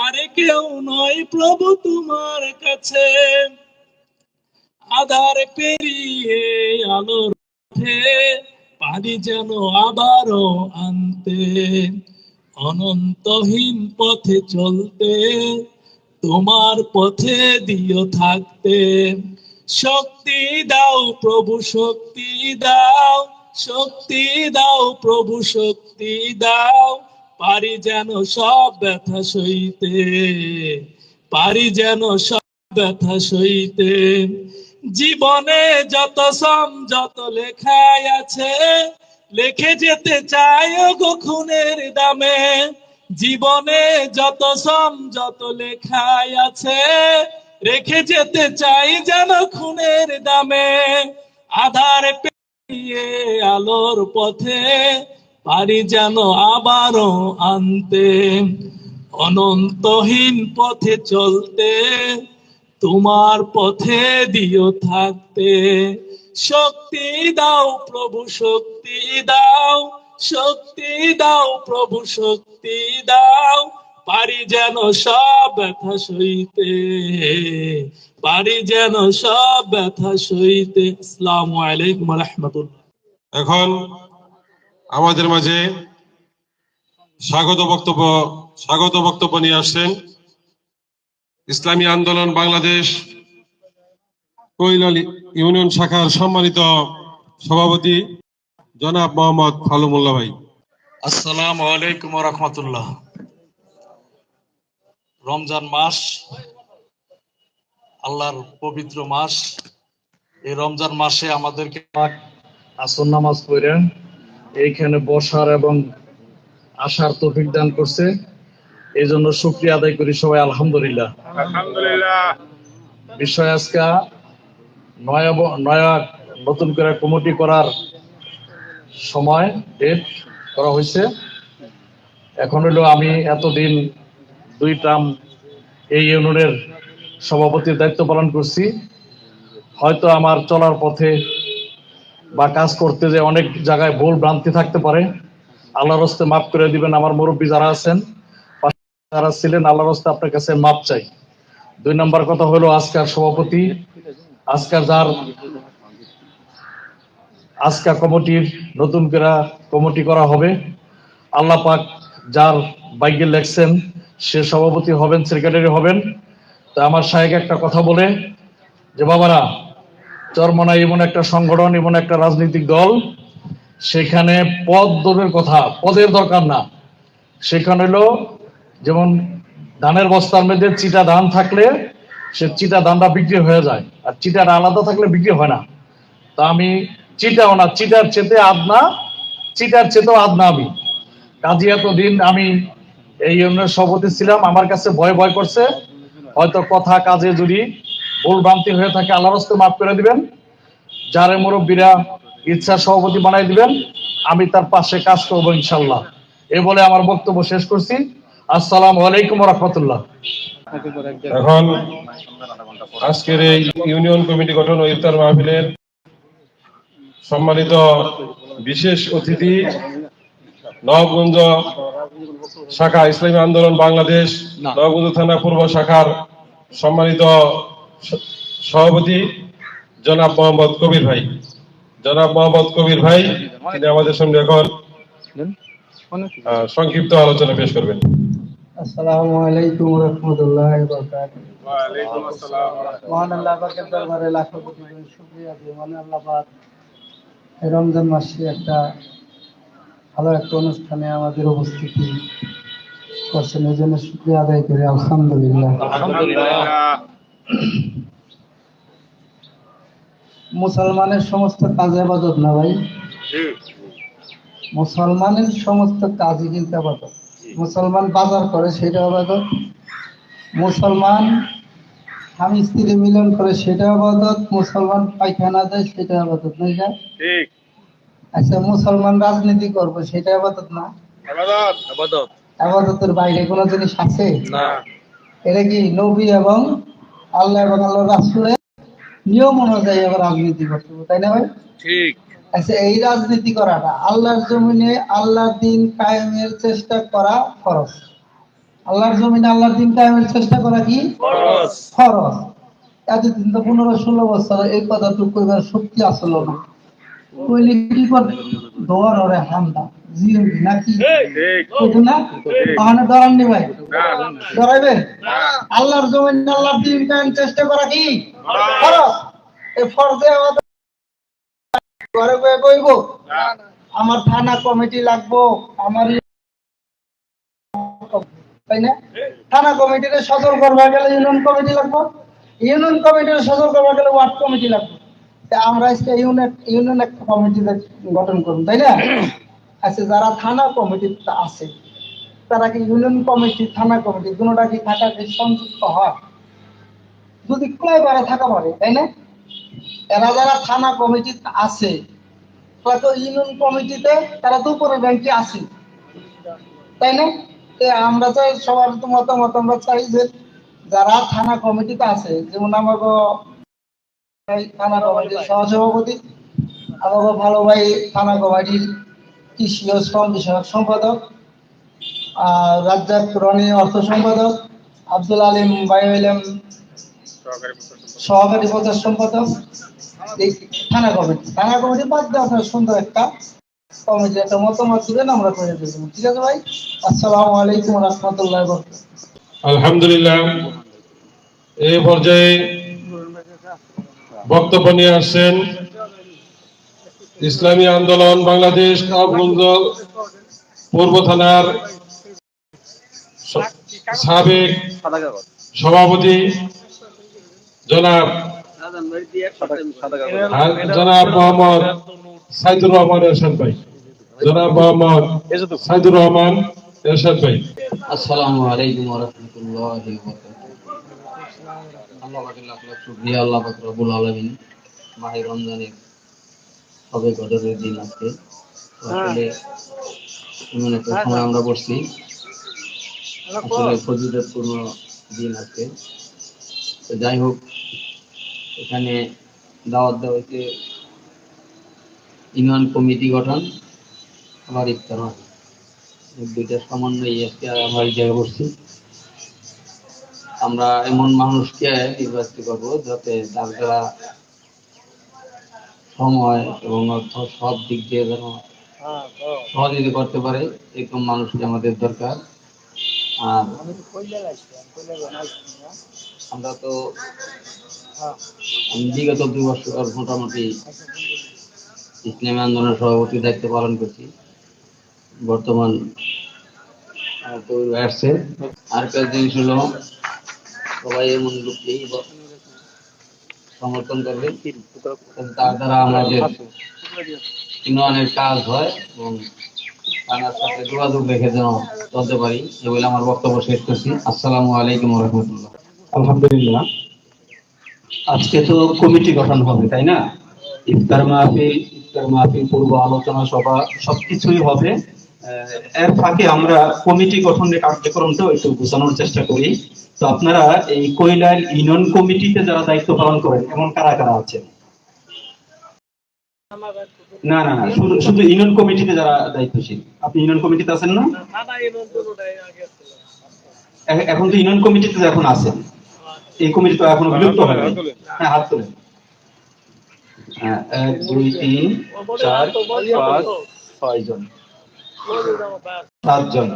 আর কেউ নয় প্রভু তোমার কাছে। আধার পেরিয়ে আলোর পথে পারি যেন আবারও আনতে, অনন্তহীন পথে চলতে তোমার পথে দিও থাকতে। শক্তি দাও প্রভু শক্তি দাও, শক্তি দাও প্রভু শক্তি দাও, পারি যেন সব ব্যথা সইতে, পারি যেন সব ব্যথা সইতে। জীবনে যত যত লেখায় আছে, লিখে যেতে চাই গো খুনের দামে। জীবনে যত যত লেখায় আছে, রেখে যেতে চাই যেন খুনের দামে। আধার পেরিয়ে আলোর পথে পারি যেন আবারও আনতে, অনন্তহীন পথে চলতে তোমার পথে দিও থাকতে। শক্তি দাও প্রভু শক্তি দাও, শক্তি দাও প্রভু শক্তি দাও, পারি যেন সব ব্যথা সইতে, পারি যেন সব ব্যথা সইতে। আসসালামু আলাইকুম ওয়া রাহমাতুল্লাহ। এখন আমাদের মাঝে স্বাগত বক্তব্য নিয়ে আসছেন ইসলামী আন্দোলন বাংলাদেশ কৈলাল ইউনিয়ন শাখার সম্মানিত সভাপতি জনাব মোহাম্মদ ফালুমুল্লাহ ভাই। আসসালামু আলাইকুম ওয়া রাহমাতুল্লাহ। রমজান মাস, আল্লাহর পবিত্র মাস। এই রমজান মাসে আমাদেরকে আসর নামাজ পড়ে এইখানে বসার এবং আসার তৌফিক দান করছে, এই জন্য শুকরিয়া আদায় করি সবাই আলহামদুলিল্লাহ। বিষয় আজকে নয়া নতুন করে কমিটি করার সময় ডেট করা হয়েছে। এখন হলো আমি এতদিন 2 টার্ম এই ইউনিয়নের সভাপতির দায়িত্ব পালন করছি। হয়তো আমার চলার পথে বা কাজ করতে যে অনেক জায়গায় ভুল ভ্রান্তি থাকতে পারে, আল্লাহর হস্তে মাফ করে দিবেন। আমার মুরব্বী যারা আছেন, যারা ছিলেন, আল্লাহর হস্তে আপনার কাছে মাফ চাই। 2 নম্বর কথা হলো আজকের সভাপতি, আজকের কমিটির নতুন করে কমিটি করা হবে। আল্লাহ পাক যার ভাগ্যে লেখছেন সে সভাপতি হবেন, সেক্রেটারি হবেন। তো আমার সাহেব একটা কথা বলে যে, বাবারা, চরমনা এমন একটা সংগঠন, এমন একটা রাজনৈতিক দল, সেখানে পদ দরের কথা, পদের দরকার না। সেখানে হলো যেমন ধানের বস্তার মধ্যে চিটা ধান থাকলে সে চিটা ধানটা বিক্রি হয়ে যায়, আর চিটাটা আলাদা থাকলে বিক্রি হয় না। তা আমি চিটাও না, চিটার চেতে আদনা, চিটার চেতেও আদনা আমি। কাজী এতদিন আমি এই ইউনিয়নের সভাপতি ছিলাম, আমার কাছে ভয় ভয় করছে। হয়তো কথা কাজে যদি ভুল ভ্রান্তি হয়ে থাকে আল্লাহর হস্তে মাফ করে দিবেন। যারে মুরব্বীরা ইচ্ছা সভাপতি বানাই দিবেন, আমি তার পাশে কাজ করবো ইনশাল্লাহ। এ বলে আমার বক্তব্য শেষ করছি। আসসালামু আলাইকুম ওয়া রাহমাতুল্লাহ। এখন আজকের এই ইউনিয়ন কমিটি গঠন ও ইফতার মাহফিলের সম্মানিত বিশেষ অতিথি, নবগঞ্জ শাখা ইসলামী আন্দোলন বাংলাদেশ নবগঞ্জ থানা পূর্ব শাখার সম্মানিত সভাপতি জনাব মোহাম্মদ কবির ভাই। তিনি আমাদের সামনে এখন সংক্ষিপ্ত আলোচনা পেশ করবেন। আসসালামু আলাইকুম ওয়া রাহমাতুল্লাহি ওয়া বারাকাতুহু। ওয়া আলাইকুম আসসালাম। মহান আল্লাহ পাকের দরবারে লাখো কোটি শুকরিয়া যে মহান আল্লাহ পাক এই রমজান মাসে একটা ভালো একটা অনুষ্ঠানে আমাদের উপস্থিতি করছেন, এই জন্য শুকরিয়া আদায় করি আলহামদুলিল্লাহ। মুসলমানের সমস্ত কাজ ইবাদত না ভাই, মুসলমানের সমস্ত কাজই কিন্তু ইবাদত। মুসলমান বাজার করে সেটা ইবাদত, মুসলমান স্বামী স্ত্রী মিলন করে সেটা ইবাদত, মুসলমান পায়খানা দেয় সেটা ইবাদত, না? ঠিক। আচ্ছা, মুসলমান রাজনীতি করবে সেটা ইবাদত না? ইবাদত। ইবাদতের বাইরে কোনো জিনিস আছে না। এটা কি নবী এবং আল্লাহ এবং আল্লাহর রাসূলের নিয়ম অনুযায়ী আবার রাজনীতি করতে হবে, তাই না ভাই? ঠিক। আচ্ছা, এই রাজনীতি করাটা আল্লাহর জমিনে আল্লাহর দ্বীন কায়েমের চেষ্টা করা ফরজ। আল্লাহর জমিনে আল্লাহর দিন কায়েমের চেষ্টা করা কি ফরজ। এতদিন তো 15-16 বছর এই কথাটুকু কইবার শক্তি আসলো না, কইলে কি করে দোয়ার ওরে হামদা জিএমবি নাকি কইতো না, ওখানে ডরাননি ভাই, ডরাইবে? আল্লাহর জমিনে আল্লাহর দিন কায়েমের চেষ্টা করা কি ফরজ। এই ফরজে আমাদের ঘরে বয়ে কইব আমার থানা কমিটি লাগবো, আমার তাই না? থানা কমিটিতে সচল করবা গেলে ইউনিয়ন কমিটি লাগবে, ইউনিয়ন কমিটির সচল করবা গেলে ওয়ার্ড কমিটি লাগবে। তা আমরা আজকে ইউনিয়ন একটা কমিটি গঠন করব, তাই না? আচ্ছা, যারা থানা কমিটিতে আছে তারা কি ইউনিয়ন কমিটি থানা কমিটি দুটোটা কি থাকা সংযুক্ত হয়? যদি ক্লয় করে থাকা পারে, তাই না? এরা যারা থানা কমিটিতে আছে তারা তো ইউনিয়ন কমিটিতে, তারা তো উপরে ব্যাংকে আছে, তাই না? আমরা চাই সবার তো মতামত, আমরা চাই যে যারা থানা কমিটিতে আছে, যেমন আমাকে থানা কমিটির সহসভাপতি, আমাকে ভালো ভাই থানা কমিটির কৃষি ও শ্রম বিষয়ক সম্পাদক, রাজ্জাক রনি অর্থ সম্পাদক, আব্দুল আলিম ভাই হইলেন সহকারী প্রচার সম্পাদক। এই থানা কমিটি বাদ দিয়ে আপনার সুন্দর একটা কমিটি একটা মতামত দিবেন, আমরা করে দেবো। ঠিক আছে ভাই, আসসালামু আলাইকুম রহমতুল্লাহ। আলহামদুলিল্লাহ, এই পর্যায়ে বক্তব্য নিয়ে আসছেন ইসলামী আন্দোলন বাংলাদেশ নবাবগঞ্জ পূর্ব থানার সাবেক সভাপতি জনাব মোহাম্মদ সাইদুর রহমান এরশাদ ভাই। জনাব মোহাম্মদ সাইদুর রহমান এরশাদ ভাই। আসসালামু আলাইকুম ওয়া রাহমাতুল্লাহি ওয়া বারাকাতুহু। আল্লাহ পাকের লাখ লাখ শুকরিয়া, আল্লাহ পাক রব্বুল আলামিন মাহে রমজানের সবে কদরের দিন আজকে, আসলে এমন একটা সময় আমরা বসছি, আসলে ফজিলতপূর্ণ দিন আজকে। তো যাই হোক, এখানে দাওয়াত দেওয়া হয়েছে ইউনিয়ন কমিটি গঠন আবার ইফতার হয়, দুইটা সমন্বয় আজকে আমরা এই জায়গায় বসছি। আমরা এমন মানুষকে নির্বাচিত করবো যাতে তার দ্বারা সময় এবং অর্থ সব দিক দিয়ে যেন সহযোগিতা করতে পারে, এরকম মানুষকে আমাদের দরকার। আর আমরা তো বিগত 2 বছর মোটামুটি ইসলামী আন্দোলনের সভাপতির দায়িত্ব পালন করছি। বর্তমান আসছে আর একটা জিনিস হলো, সবাই এমন লোককেই সমর্থন করবে তার দ্বারা আমাদের উন্নয়নের কাজ হয় এবং থানার সাথে যোগাযোগ রেখে যেন চলতে পারি। এ বলে আমার বক্তব্য শেষ করছি। আসসালামু আলাইকুম ওয়া রাহমাতুল্লাহ। আলহামদুলিল্লাহ, আজকে তো কমিটি গঠন হবে, তাই না? ইফতার মাহফিল, পূর্ব আলোচনা সভা সবকিছুই হবে। এর ফাঁকে আমরা কমিটি গঠনের কার্যক্রমটাও একটু গোছানোর চেষ্টা করি। তো আপনারা এই কৈলার ইউনিয়ন কমিটিতে যারা দায়িত্ব পালন করেন এমন কারা কারা আছেন? না না না, শুধু ইউনিয়ন কমিটিতে যারা দায়িত্বশীল। আপনি ইউনিয়ন কমিটিতে আছেন না? এখন তো ইউনিয়ন কমিটিতে এখন আছেন, এই কমিটি তো এখনো বিলুপ্ত হয়নি। হ্যাঁ, হাত তোলেন। 1 2 3 4 5 6 জন, 7 জন।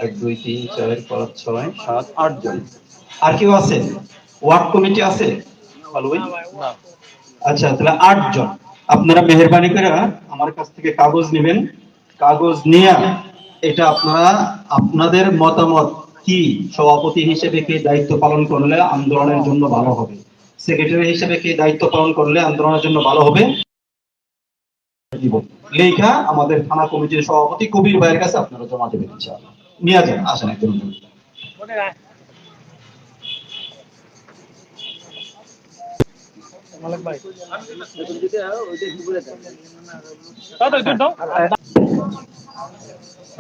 1 2 3 4 5 6 7 8 জন। আর কেউ আছে? ওয়ার্ড কমিটি আছে? আচ্ছা, তাহলে 8 জন। আপনারা মেহেরবানি করে আমার কাছ থেকে কাগজ নেবেন, কাগজ নিয়ে এটা আপনারা আপনাদের মতামত কি, সভাপতি হিসেবে কে দায়িত্ব পালন করলে আন্দোলনের জন্য ভালো হবে, সেক্রেটারি হিসেবে কে দায়িত্ব পালন করলে আন্দোলনের জন্য ভালো হবে, লেখা আমাদের থানা কমিটির সভাপতি কবির ভাইয়ের কাছে আপনারা জমা দেবেন। ইনশাআল্লাহ নিয়ে যান, আসেন একজন।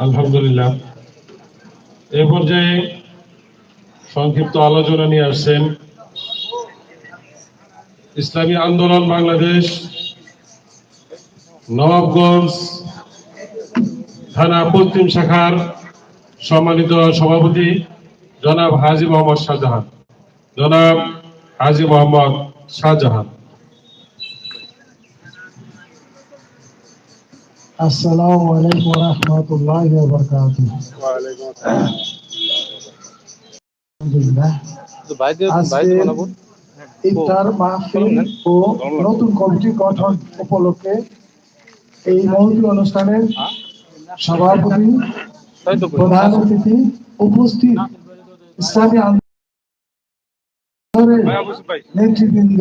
আলহামদুলিল্লাহ, এ পর্যায়ে সংক্ষিপ্ত আলোচনা নিয়ে আসছেন ইসলামী আন্দোলন বাংলাদেশ নবাবগঞ্জ থানা পশ্চিম শাখার সম্মানিত সভাপতি জনাব হাজী মোহাম্মদ শাহজাহান। জনাব হাজী মোহাম্মদ শাহজাহান। আসসালামু আলাইকুম ওয়া রাহমাতুল্লাহি ওয়া বারাকাতুহু। আলহামদুলিল্লাহ, আজকে ইফতার মাহফিল ও নতুন কমিটি গঠন উপলক্ষে এই মহতি অনুষ্ঠানের সভাপতি, প্রধান অতিথি, উপস্থিত ইসলামী আন্দোলনের নেতৃবৃন্দ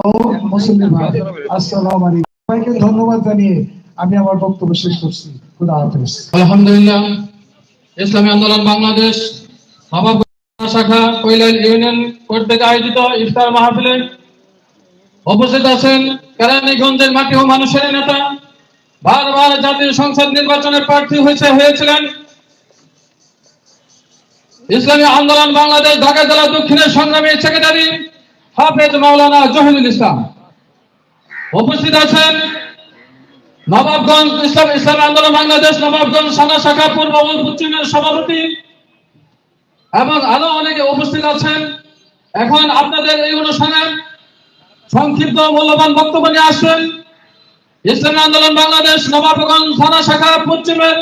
ও মুসলিম ভাই, আসসালামু আলাইকুম। সবাইকে ধন্যবাদ জানিয়ে আমি আমার বক্তব্য শেষ করছি। খুদা হাফেজ। আলহামদুলিল্লাহ, ইসলামী আন্দোলন বাংলাদেশ সভাপতি শাখা কৈলাল ইউনিয়ন কর্তৃক আয়োজিত ইফতার মাহফিলে উপস্থিত আছেন কেরানীগঞ্জের মাটি ও মানুষের নেতা, বারবার জাতীয় সংসদ নির্বাচনে প্রার্থী হয়েছিলেন, ইসলামী আন্দোলন বাংলাদেশ ঢাকা জেলা দক্ষিণের সংগ্রামী সেক্রেটারি হাফেজ মাওলানা জহিরুল ইসলাম। উপস্থিত আছেন নবাবগঞ্জ ইসলামী আন্দোলন বাংলাদেশ নবাবগঞ্জ থানা শাখা পূর্ব ও পশ্চিমের সভাপতি এবং আরো অনেকে উপস্থিত আছেন। এখন আপনাদের এই অনুষ্ঠানে সংক্ষিপ্ত মূল্যবান বক্তব্য নিয়ে আসছেন ইসলামী আন্দোলন বাংলাদেশ নবাবগঞ্জ থানা শাখা পশ্চিমের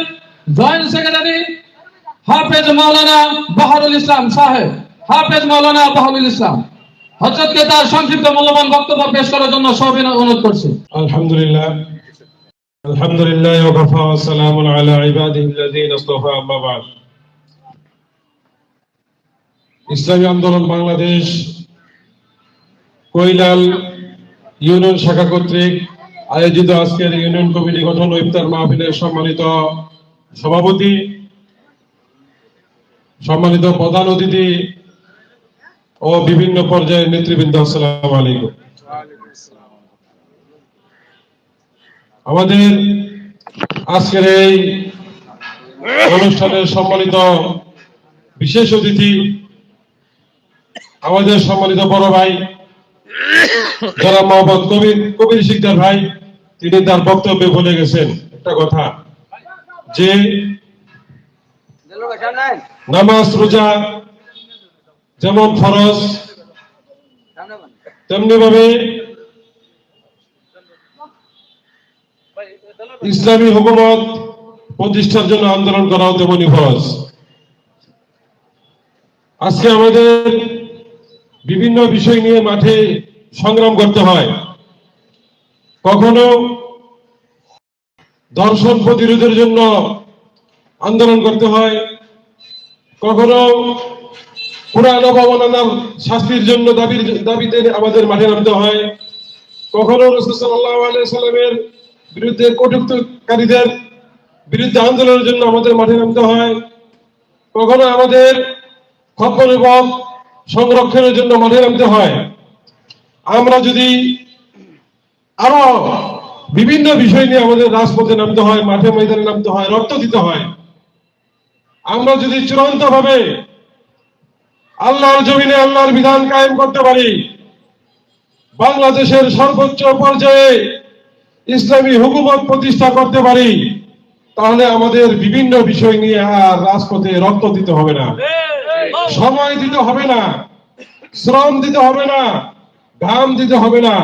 জয়েন্ট সেক্রেটারি হাফেজ মাওলানা বাহারুল ইসলাম সাহেব। হাফেজ মাওলানা বাহারুল ইসলাম হযরতকে তার সংক্ষিপ্ত মূল্যবান বক্তব্য পেশ করার জন্য সবিনয় অনুরোধ করছি। আলহামদুলিল্লাহ, আলহামদুলিল্লাহ ওয়া কাফা ওয়া সালামুন আলা ইবাদিহিল্লাযীনা ইসতাফা, আম্মা বা'দ। ইসলামী আন্দোলন বাংলাদেশ কৈলাল ইউনিয়ন শাখা কর্তৃক আয়োজিত আজকের ইউনিয়ন কমিটি গঠন ও ইফতার মাহফিলের সম্মানিত সভাপতি, সম্মানিত প্রধান অতিথি ও বিভিন্ন পর্যায়ের নেতৃবৃন্দ, আসসালামু আলাইকুম। আমাদের আজকের এই অনুষ্ঠানের সম্মানিত বিশেষ অতিথি, আমাদের সম্মানিত বড় ভাই যারা মোহাম্মদ কবির শিকদার ভাই, তিনি তার বক্তব্যে বলে গেছেন একটা কথা, যে নামাজ রোজা যেমন ফরজ, তেমনি ভাবে ইসলামী হুকুমত প্রতিষ্ঠার জন্য আন্দোলন করাও তেমনি ফরজ। আজকে আমাদের বিভিন্ন বিষয় নিয়ে মাঠে সংগ্রাম করতে হয়। কখনো ধর্ষণ প্রতিরোধের জন্য আন্দোলন করতে হয়, কখনো কুরআন অবমাননার শাস্তির জন্য দাবিতে আমাদের মাঠে নামতে হয়, কখনো রাসূল সাল্লাল্লাহু আলাইহি সাল্লামের বিরুদ্ধে কটূক্তিকারীদের বিরুদ্ধে আন্দোলনের জন্য আমাদের মাঠে নামতে হয়, কখনো আমাদের খপ্পর সংরক্ষণের জন্য মাঠে নামতে হয়। আমরা যদি আরো বিভিন্ন বিষয় নিয়ে আমাদের রাজপথে নামতে হয়, মাঠে ময়দানে নামতে হয়, রক্ত দিতে হয়। আমরা যদি চূড়ান্ত ভাবে আল্লাহর জমিনে আল্লাহর বিধান কায়েম করতে পারি, বাংলাদেশের সর্বোচ্চ পর্যায়ে ইসলামী হুকুমত প্রতিষ্ঠা করতে পারি, তাহলে আমাদের বিভিন্ন বিষয় নিয়ে আর রাজপথে রক্ত দিতে হবে না, সময় দিতে হবে না, শ্রম দিতে হবে না, ঘাম দিতে হবে না।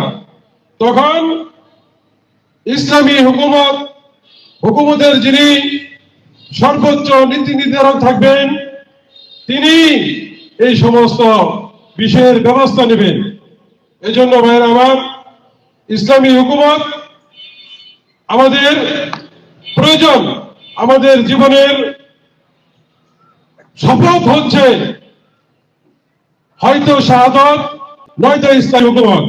তখন ইসলামী হুকুমতের যিনি সর্বোচ্চ নীতি নির্ধারক থাকবেন, তিনি এই সমস্ত বিষয়ের ব্যবস্থা নেবেন। এজন্য ভাইয়েরা আমার, ইসলামী হুকুমত আমাদের প্রয়োজন। আমাদের জীবনের শপথ হচ্ছে হয়তো শাহাদাত, নয়তো ইসলামী হুকুমত।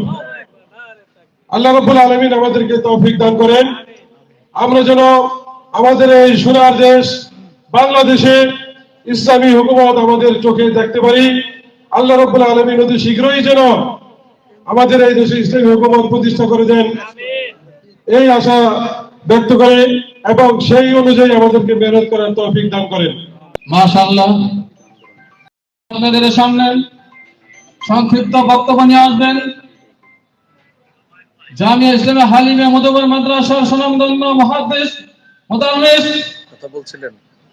আল্লাহ রাব্বুল আলামিন আমাদেরকে তৌফিক দান করেন, আমরা যেন আমাদের এই সোনার দেশ বাংলাদেশে ইসলামী হুকুমত আমাদের চোখে দেখতে পারি। আল্লাহ রাব্বুল আলামিন অতি শীঘ্রই যেন আমাদের এই দেশে ইসলামী হুকুমত প্রতিষ্ঠা করে দেন, এই আশা ব্যক্ত করে এবং সেই অনুযায়ী আমাদেরকে মেহনত করার তৌফিক দান করেন। মাশাআল্লাহ, আপনাদের সামনে সংক্ষিপ্ত বক্তব্য নিয়ে আসবেন জামিয়া ইসলামিয়া হালিমা মুদব্বর মাদ্রাসার সুনামধন্য মুহাদ্দিস মুদাররিস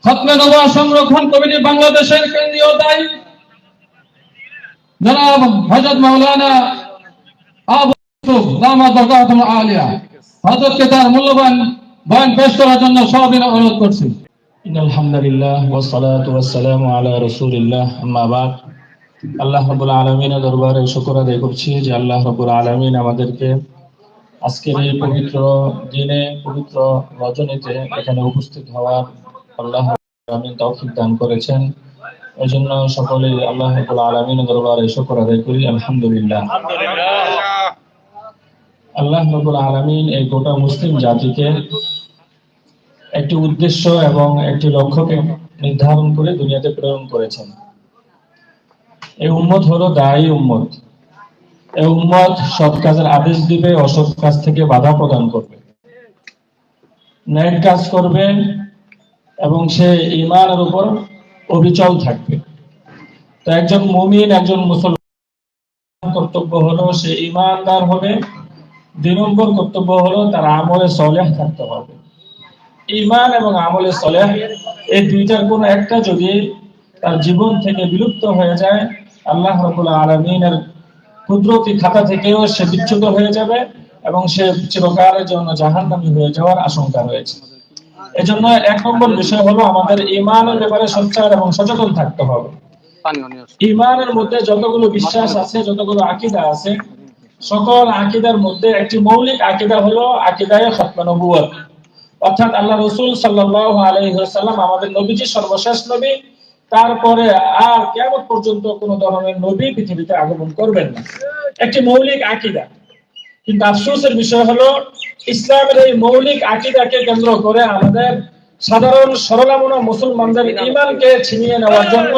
খতমে নবুওয়াত সংরক্ষণ কমিটি বাংলাদেশের কেন্দ্রীয় দায়ী জনাব হযরত মাওলানা আবু ইউসুফ দামাত বরকাতুল আলিয়া হযরতকে তার মূল্যবান বয়ান পেশ করার জন্য সবিনয় অনুরোধ করছি। ইন্নাল হামদুলিল্লাহ ওয়াস সালাতু ওয়াস সালামু আলা রাসূলিল্লাহ আম্মা বাদ। আল্লাহ রাব্বুল আলামিনের দরবারে শুকর আদায় করছি যে আল্লাহ রাব্বুল আলামিন আমাদেরকে আজকের এই পবিত্র দিনে, পবিত্র রজনীতে এখানে উপস্থিত হওয়ার আল্লাহ রাব্বুল আলামিন তৌফিক দান করেছেন। এজন্য সকলে আল্লাহ রাব্বুল আলামিনের দরবারে শুকর আদায় করি, আলহামদুলিল্লাহ। আল্লাহ রাব্বুল আলামিন এই গোটা মুসলিম জাতিকে একটি উদ্দেশ্য এবং একটি লক্ষ্যকে নির্ধারণ করে দুনিয়াতে প্রেরণ করেছেন। এই উম্মত হলো দায়ী উম্মত। এই উম্মত সৎ কাজের আদেশ দিবে, অসৎ কাজ থেকে বাধা প্রদান করবে, ন্যায় কাজ করবে এবং সে ঈমানের উপর অবিচল থাকবে। তো একজন মুমিন, একজন মুসলমান কর্তব্য হলো সে ঈমানদার হবে। 2 নম্বর কর্তব্য হলো তার আমলে সলেহ থাকতে হবে। ঈমান এবং আমলে সলেহ এই দুইটার কোনো একটা যদি তার জীবন থেকে বিলুপ্ত হয়ে যায়, আল্লাহ রাব্বুল আলামিনের কুদরতি খাতা থেকেও সে বিচ্যুত হয়ে যাবে এবং সে চিরকালের জন্য জাহান্নামী হয়ে যাওয়ার আশঙ্কা রয়েছে। এজন্য 1 নম্বর বিষয় হলো আমাদের ঈমানের ব্যাপারে সোচ্চার এবং সচেতন থাকতে হবে। ঈমানের মধ্যে যতগুলো বিশ্বাস আছে, যতগুলো আকীদা আছে, সকল আকীদার মধ্যে একটি মৌলিক আকীদা হলো আকীদায়ে খতমে নবুওয়াত, অর্থাৎ আল্লাহ রাসূল সাল্লাল্লাহু আলাইহি ওয়াসাল্লাম আমাদের নবীজি সর্বশেষ নবী। তারপরে আর কিয়ামত পর্যন্ত কোন ধরনের নবী পৃথিবীতে আগমন করবেন না, একটি মৌলিক আকীদা। কিন্তু আফসোসের বিষয় হলো ইসলামের এই মৌলিক আকীদাকে কেন্দ্র করে আমাদের সাধারণ সরলামনা মুসলমানদের ঈমানকে ছিনিয়ে নেওয়ার জন্য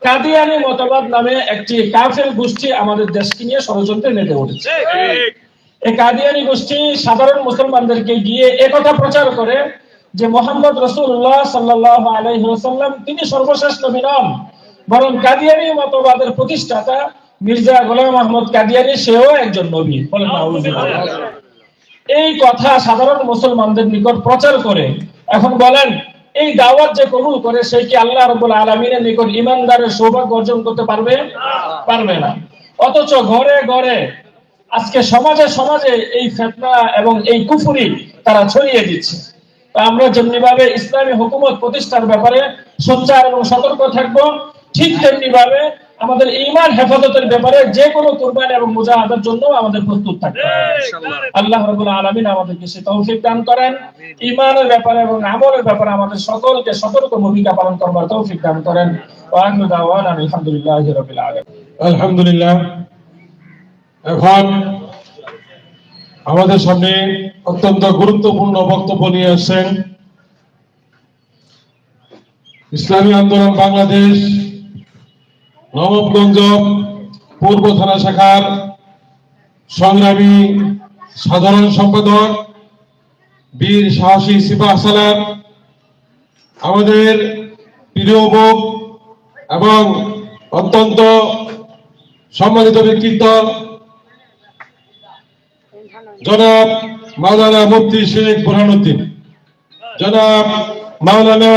কাদিয়ানী মতবাদ নামে একটি কাফের গোষ্ঠী আমাদের দেশকে নিয়ে ষড়যন্ত্রে মেতে উঠেছে। এই কাদিয়ানী গোষ্ঠী সাধারণ মুসলমানদেরকে গিয়ে একথা প্রচার করে যে মুহাম্মদ রাসূলুল্লাহ সাল্লাল্লাহু আলাইহি ওয়াসাল্লাম তিনি সর্বশেষ নবী নন, বরং কাদিয়ানী মতবাদের প্রতিষ্ঠাতা মির্জা গোলাম আহমদ কাদিয়ানী সেও একজন নবী। বলেন নাউযুবিল্লাহ। এই কথা সাধারণ মুসলমানদের নিকট প্রচার করে এখন বলেন এই দাওয়াত যে কবুল করে সে কি আল্লাহ রাব্বুল আলামিনের নিকট ঈমানদারের সৌভাগ্য অর্জন করতে পারবে? পারবে না। অথচ ঘরে ঘরে আজকে সমাজে সমাজে এই ফিতনা এবং এই কুফরি তারা ছড়িয়ে দিচ্ছে। তো আমরা যেমনি ভাবে ইসলামী হুকুমত প্রতিষ্ঠার ব্যাপারে সোচ্চার এবং সতর্ক থাকব, ঠিক তেমনি ভাবে আমাদের ঈমান হেফাজতের ব্যাপারে যে কোনো কুরবানি এবং মুজাহাদার জন্য আমাদের প্রস্তুত থাকতে হবে। আল্লাহ রাব্বুল আলামিন আমাদেরকে সে তৌফিক দান করেন। ঈমানের ব্যাপারে এবং আমলের ব্যাপারে আমাদের সকলকে সতর্ক ভূমিকা পালন করবার তৌফিক দান করেন। ওয়া আখিরু দাওয়ানা আলহামদুলিল্লাহি রাব্বিল আলামিন। আলহামদুলিল্লাহ। এখন আমাদের সামনে অত্যন্ত গুরুত্বপূর্ণ বক্তব্য নিয়ে আসছেন ইসলামী আন্দোলন বাংলাদেশ নবাবগঞ্জ পূর্ব থানা শাখার সংগ্রামী সাধারণ সম্পাদক বীর সাহসী সিপাহ সালার, আমাদের প্রিয় মুখ এবং অত্যন্ত সম্মানিত ব্যক্তিত্ব জনাব মাওলানা মুফতি শেখ বুরহানুদ্দিন, জনাব মাওলানা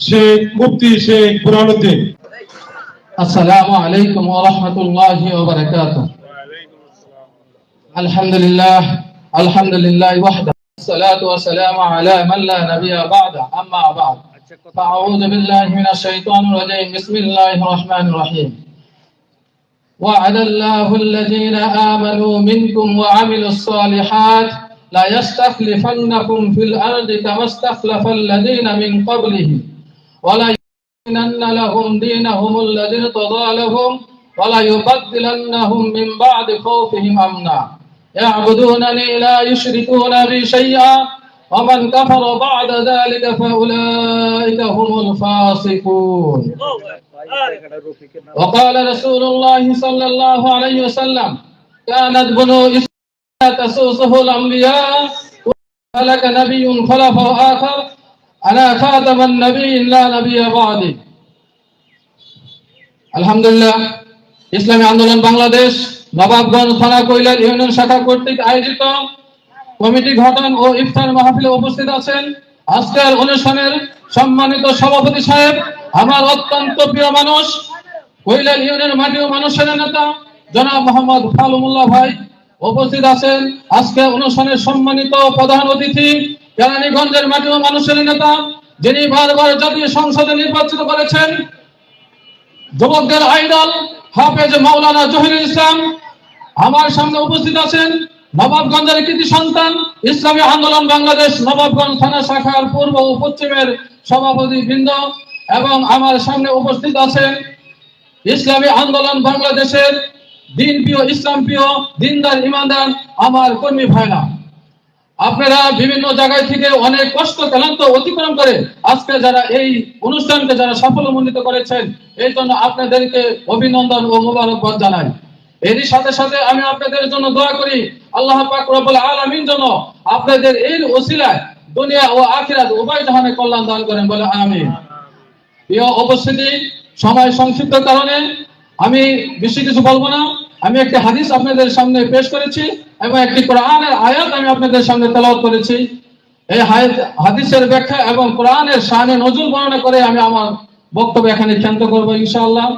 শেখ মুফতি শেখ বুরহানুদ্দিন। আসসালামু আলাইকুম ওয়া রাহমাতুল্লাহি ওয়া বারাকাতুহু। আলহামদুলিল্লাহ, আলহামদুলিল্লাহ ওয়াহদা, আসসালাতু ওয়াসসালামু আলা মান লা নাবিয়্যা বা'দা, আম্মা বা'দ। ফাআউযু বিল্লাহি মিনাশ শাইতানির রাজীম। বিসমিল্লাহির রাহমানির রাহিম। وعد الله الذين آمنوا منكم وعملوا الصالحات لا يستخلفنكم في الأرض كما استخلف الذين من قبلهم ولا يمكنن لهم دينهم الذي ارتضى لهم ولا يبدلنهم من بعد خوفهم أمنا يعبدونني لا يشركون بي شيئا ومن كفر بعد ذلك فأولئك هم الفاسقون. وقال رسول الله صلى الله عليه وسلم كانت بنو إسرائيل تسوسه الأنبياء هلك نبي خلفه آخر أنا خاتم النبي لا نبي بعدي. আলহামদুলিল্লাহ, ইসলামী আন্দোলন বাংলাদেশ নবাবগঞ্জ থানা কৈলাল ইউনিয়ন শাখা কর্তৃক আয়োজিত কমিটি গঠন ও ইফতার মাহফিলে উপস্থিত আছেন আজকের অনুষ্ঠানের সম্মানিত সভাপতি সাহেব, আমার অত্যন্ত প্রিয় মানুষ, কৈলাল ইউনিয়নের মাটি ও মানুষের নেতা জনাব মোহাম্মদ ফালুমুল্লাহ ভাই উপস্থিত আছেন। আজকে অনুষ্ঠানের সম্মানিত প্রধান অতিথি কেরানীগঞ্জের মাটি ও মানুষের নেতা, যিনি বারবার জাতীয় সংসদে নির্বাচিত করেছেন, যুবকদের আইডল হাফেজ মাওলানা জহিরুল ইসলাম। আমার সামনে উপস্থিত আছেন নবাবগঞ্জের কৃতি সন্তান, ইসলামী আন্দোলন বাংলাদেশ নবাবগঞ্জ থানা শাখার পূর্ব ও পশ্চিমের সভাপতি বৃন্দ, এবং আমার সামনে উপস্থিত আছেন ইসলামী আন্দোলন বাংলাদেশের দিন প্রিয়, ইসলাম প্রিয়, দিনদার, ইমানদার আমার কর্মী ভাইরা। আপনারা বিভিন্ন জায়গায় থেকে অনেক কষ্ট ক্লান্ত অতিক্রম করে আজকে যারা এই অনুষ্ঠানকে যারা সাফল্যমণ্ডিত করেছেন, এই জন্য আপনাদেরকে অভিনন্দন ও মোবারকবাদ জানাই। এরই সাথে সাথে আমি আপনাদের জন্য দোয়া করি আল্লাহ পাক রব্বুল আলামিন যেন আপনাদের এই ওসিলায় দুনিয়া ও আখিরাত উভয় জাহানে কল্যাণ দান করেন বলে আমিন। প্রিয় উপস্থিতি, সময় সংক্ষিপ্ত কারণে আমি বেশি কিছু বলবো না। আমি একটি হাদিস আপনাদের সামনে পেশ করেছি এবং একটি কোরআনের আয়াত আমি আপনাদের সামনে তেলাওয়াত করেছি। এই হাদিসের ব্যাখ্যা এবং কোরআনের শানে নজুল বর্ণনা করে আমি আমার বক্তব্য এখানে ক্ষান্ত করবো ইনশাআল্লাহ।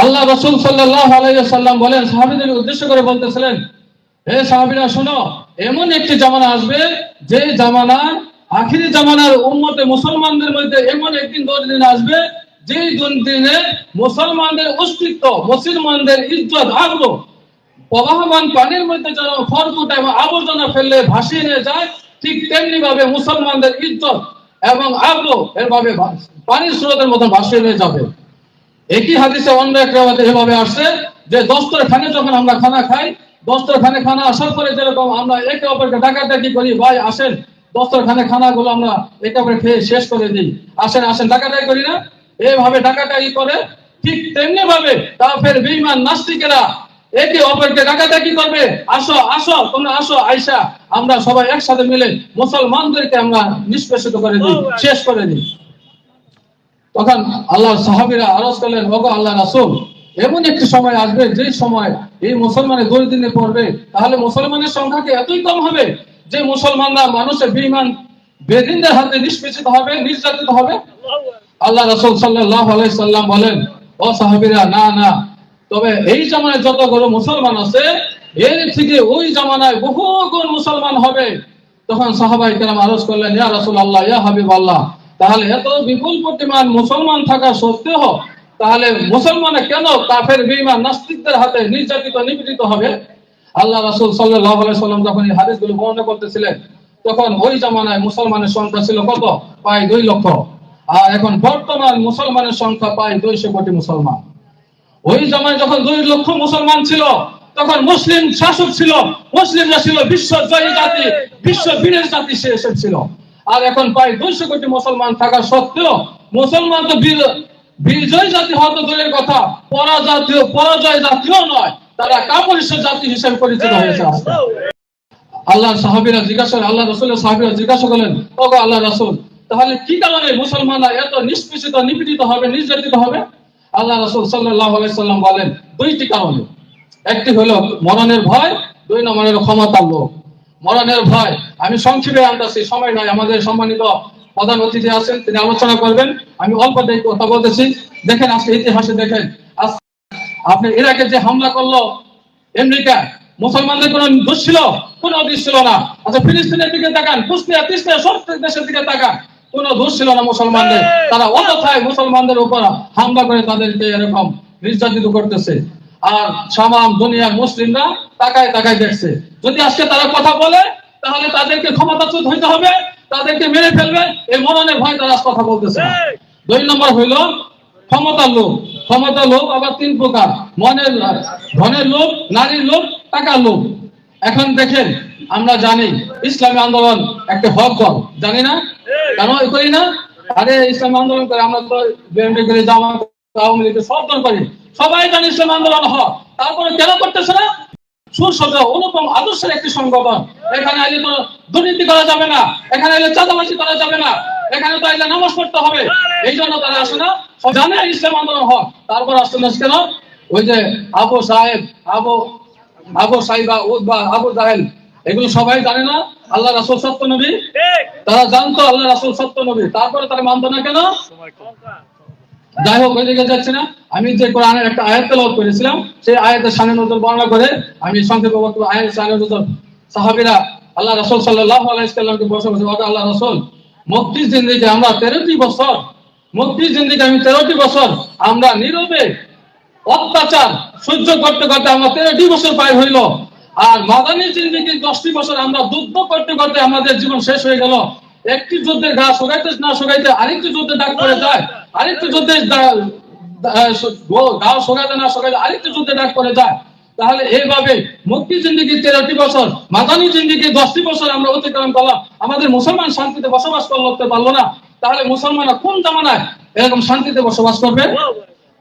আল্লাহ রাসূল সাল্লাল্লাহু আলাইহি ওয়াসাল্লাম বলেন, সাহাবীদের উদ্দেশ্য করে বলতেছিলেন, হে সাহাবীরা শোনো, এমন একটি জামানা আসবে যে জামানা আখিরি জামানার উম্মতে মুসলমানদের মধ্যে এমন একদিন দিন আসবে যে দিনে মুসলমানদের অস্তিত্ব, মুসলমানদের ইজ্জত, আবরু প্রবাহমান পানির মধ্যে যেন খড়কুটা এবং আবর্জনা ফেললে ভাসিয়ে নিয়ে যায়, ঠিক তেমনি ভাবে মুসলমানদের ইজ্জত এবং আবরু এভাবে পানির স্রোতের মতো ভাসিয়ে নিয়ে যাবে। একই হাদিসে অন্য এক রাওয়াতে এভাবে আসছে যে দস্তরখানে যখন আমরা খানা খাই, দস্তরখানে খানা আসার পরে যেরকম আমরা একে অপরকে ডাকাডাকি করি, ভাই আসেন দস্তরখানে খানাগুলো আমরা একে অপরে খেয়ে শেষ করে দিই, আসেন আসেন ডাকাডাকি করি না, এইভাবে ডাকাডাকি করে, ঠিক তেমনি ভাবে কাফের বেঈমান নাস্তিকেরা একে অপরকে ডাকাডাকি করবে, আসো আসো তোমরা আসো, আইসা আমরা সবাই একসাথে মিলে মুসলমানদেরকে আমরা নিষ্পেষিত করে দিই, শেষ করে দিই। তখন আল্লাহর সাহাবীরা আরজ করলেন, ওগো আল্লাহ রাসূল, এমন একটি সময় আসবে যে সময় এই মুসলমানের দুর্দিনে পড়বে, তাহলে মুসলমানের সংখ্যা কি এতই কম হবে যে মুসলমানরা মানুষের বেঈমান বেদিনদের হাতে নিষ্পেষিত হবে, নির্যাতিত হবে? আল্লাহ রাসূল সাল্লাল্লাহু আলাইহি সাল্লাম বলেন, ও সাহাবীরা, না না, তবে এই জামানায় যতগুলো মুসলমান আছে এর থেকে ওই জামানায় বহু গুণ মুসলমান হবে। তখন সাহাবায়ে কেরাম আরজ করলেন, ইয়া রাসূলুল্লাহ, ইয়া হাবিবাল্লাহ, তাহলে এত বিপুল পরিমাণ মুসলমান থাকা সত্ত্বেও তাহলে মুসলমানে কেন কাফের বেঈমান নাস্তিকদের হাতে নির্যাতিত নিপীড়িত হবে? আল্লাহ রাসূল সাল্লাল্লাহু আলাইহি সাল্লাম যখন এই হাদিসগুলো বর্ণনা করতেছিলেন, তখন ওই জামানায় মুসলমানের সংখ্যা ছিল কত? প্রায় 2 লক্ষ। আর এখন বর্তমান মুসলমানের সংখ্যা প্রায় 200 কোটি মুসলমান। ওই জামানায় যখন 2 লক্ষ মুসলমান ছিল, তখন মুসলিম শাসক ছিল, মুসলিমরা ছিল বিশ্বজয়ী জাতি, বিশ্ববীরের জাতি সে এসেছিল। আর এখন প্রায় 200 কোটি মুসলমান থাকা সত্ত্বেও মুসলমান তো বিজয় জাতি হওয়া তো দূরের কথা, পরাজয় জাতিও নয়, তারা কাপুরুষ জাতি হিসেবে পরিচিত হয়েছে। আল্লাহর সাহাবীরা জিজ্ঞাসা, আল্লাহ রাসূলের সাহাবীরা জিজ্ঞাসা করলেন, ওগো আল্লাহ রাসূল, তাহলে কি কারণে মুসলমানরা এত নিষ্পেষিত, নিপীড়িত হবে, নির্যাতিত হবে? আল্লাহ রাসূল সাল্লাল্লাহু আলাইহি সাল্লাম বলেন, 2টি কারণে। একটি হলো মরণের ভয়, 2 নম্বরের ক্ষমতার লোভ। মরণের ভয় আমি সংক্ষেপে আনতেছি, সময় নাই, আমাদের সম্মানিত প্রধান অতিথি আছেন, তিনি আলোচনা করবেন, আমি অল্প দিয়ে কথা বলতেছি। দেখেন আজকে ইতিহাসে দেখেন, আপনি ইরাকে যে হামলা করলো আমেরিকা, মুসলমানদের কোনো দোষ ছিল? কোনো দোষ ছিল না। আচ্ছা ফিলিস্তিনের দিকে তাকান, কুষ্টিয়া, তিস্তা, সব দেশের দিকে তাকান, কোনো দোষ ছিল না মুসলমানদের। তারা অযথায় মুসলমানদের উপর হামলা করে তাদেরকে এরকম নির্যাতিত করতেছে। আর সামাম দুনিয়ার মুসলিমরা তাকায় তাকায় দেখছে। যদি আজকে তারা কথা বলে তাহলে তাদেরকে ক্ষমতাচ্যুত হইতে হবে, তাদেরকে মেরে ফেলবে, এই মরণের ভয় তারা কথা বলতেছে। 2 নম্বর হইল ক্ষমতার লোভ। ক্ষমতার লোভ আবার 3 প্রকার: ধনের লোভ, নারীর লোভ, টাকার লোভ। এখন দেখেন, আমরা জানি ইসলামী আন্দোলন একটা হক দল, জানি না? কেন করি না? আরে ইসলামী আন্দোলন করে আমরা তো বিএনপি করে, জামাত, আওয়ামী লীগ সব দল করি, সবাই জানি ইসলামী আন্দোলন হক, তারপরে কেন করতেছে না? সুসজ্জ অনুপম আদর্শের একটি সংগঠন, এখানে আইলে তো দুর্নীতি করা যাবে না, এখানে আইলে চাঁদাবাজি করা যাবে না, এখানে তো আইলে নামাজ পড়তে হবে, এই জন্য তারা আসে না। জানে ইসলাম আন্দোলন হক, তারপর আসতে না কেন? ওই যে আবু সাহেব, আবু সাইবা, উদ্বা, আবু জাহেল, এগুলো সবাই জানে না আল্লাহ রাসূল সত্য নবী? তারা জানতো আল্লাহ রাসূল সত্য নবী, তারপরে তারা মানতো না কেন? যাই হোক, ওই দিকে যাচ্ছে না। আমি যে কোরআনের একটা আয়াত তেলাওয়াত করেছিলাম, সেই আয়াতের শানে নজুল বর্ণনা করে আমি সংক্ষেপে বক্তব্য। আয়াতের শানে নজুল, সাহাবীরা আল্লাহ রাসূল সাল্লাল্লাহু আলাইহি ওয়াসাল্লামকে বসে বসে, ওগো আল্লাহ রাসূল, মক্কি জিন্দেগি আমরা 13টি বছর, মক্কি জিন্দেগি আমি 13টি বছর আমরা নীরবে অত্যাচার সহ্য করতে করতে আমরা 13টি বছর পার হইল, আর মাদানী জিন্দেগি 10টি বছর আমরা যুদ্ধ করতে করতে আমাদের জীবন শেষ হয়ে গেল। একটি যুদ্ধের ঘা শুকাইতে না শুকাইতে আরেকটি যুদ্ধে ডাক পড়ে যায়, আরেকটি যুদ্ধে ঘা শুকাইতে না শুকাইতে আরেকটি যুদ্ধে ডাক পড়ে যায়। তাহলে এইভাবে মক্কি জিন্দেগি 13টি বছর, মাদানী জিন্দেগি 10টি বছর আমরা অতিক্রম করলাম, আমাদের মুসলমান শান্তিতে বসবাস করতে পারলো না। তাহলে মুসলমানরা কোন জামানায় এরকম শান্তিতে বসবাস করবে?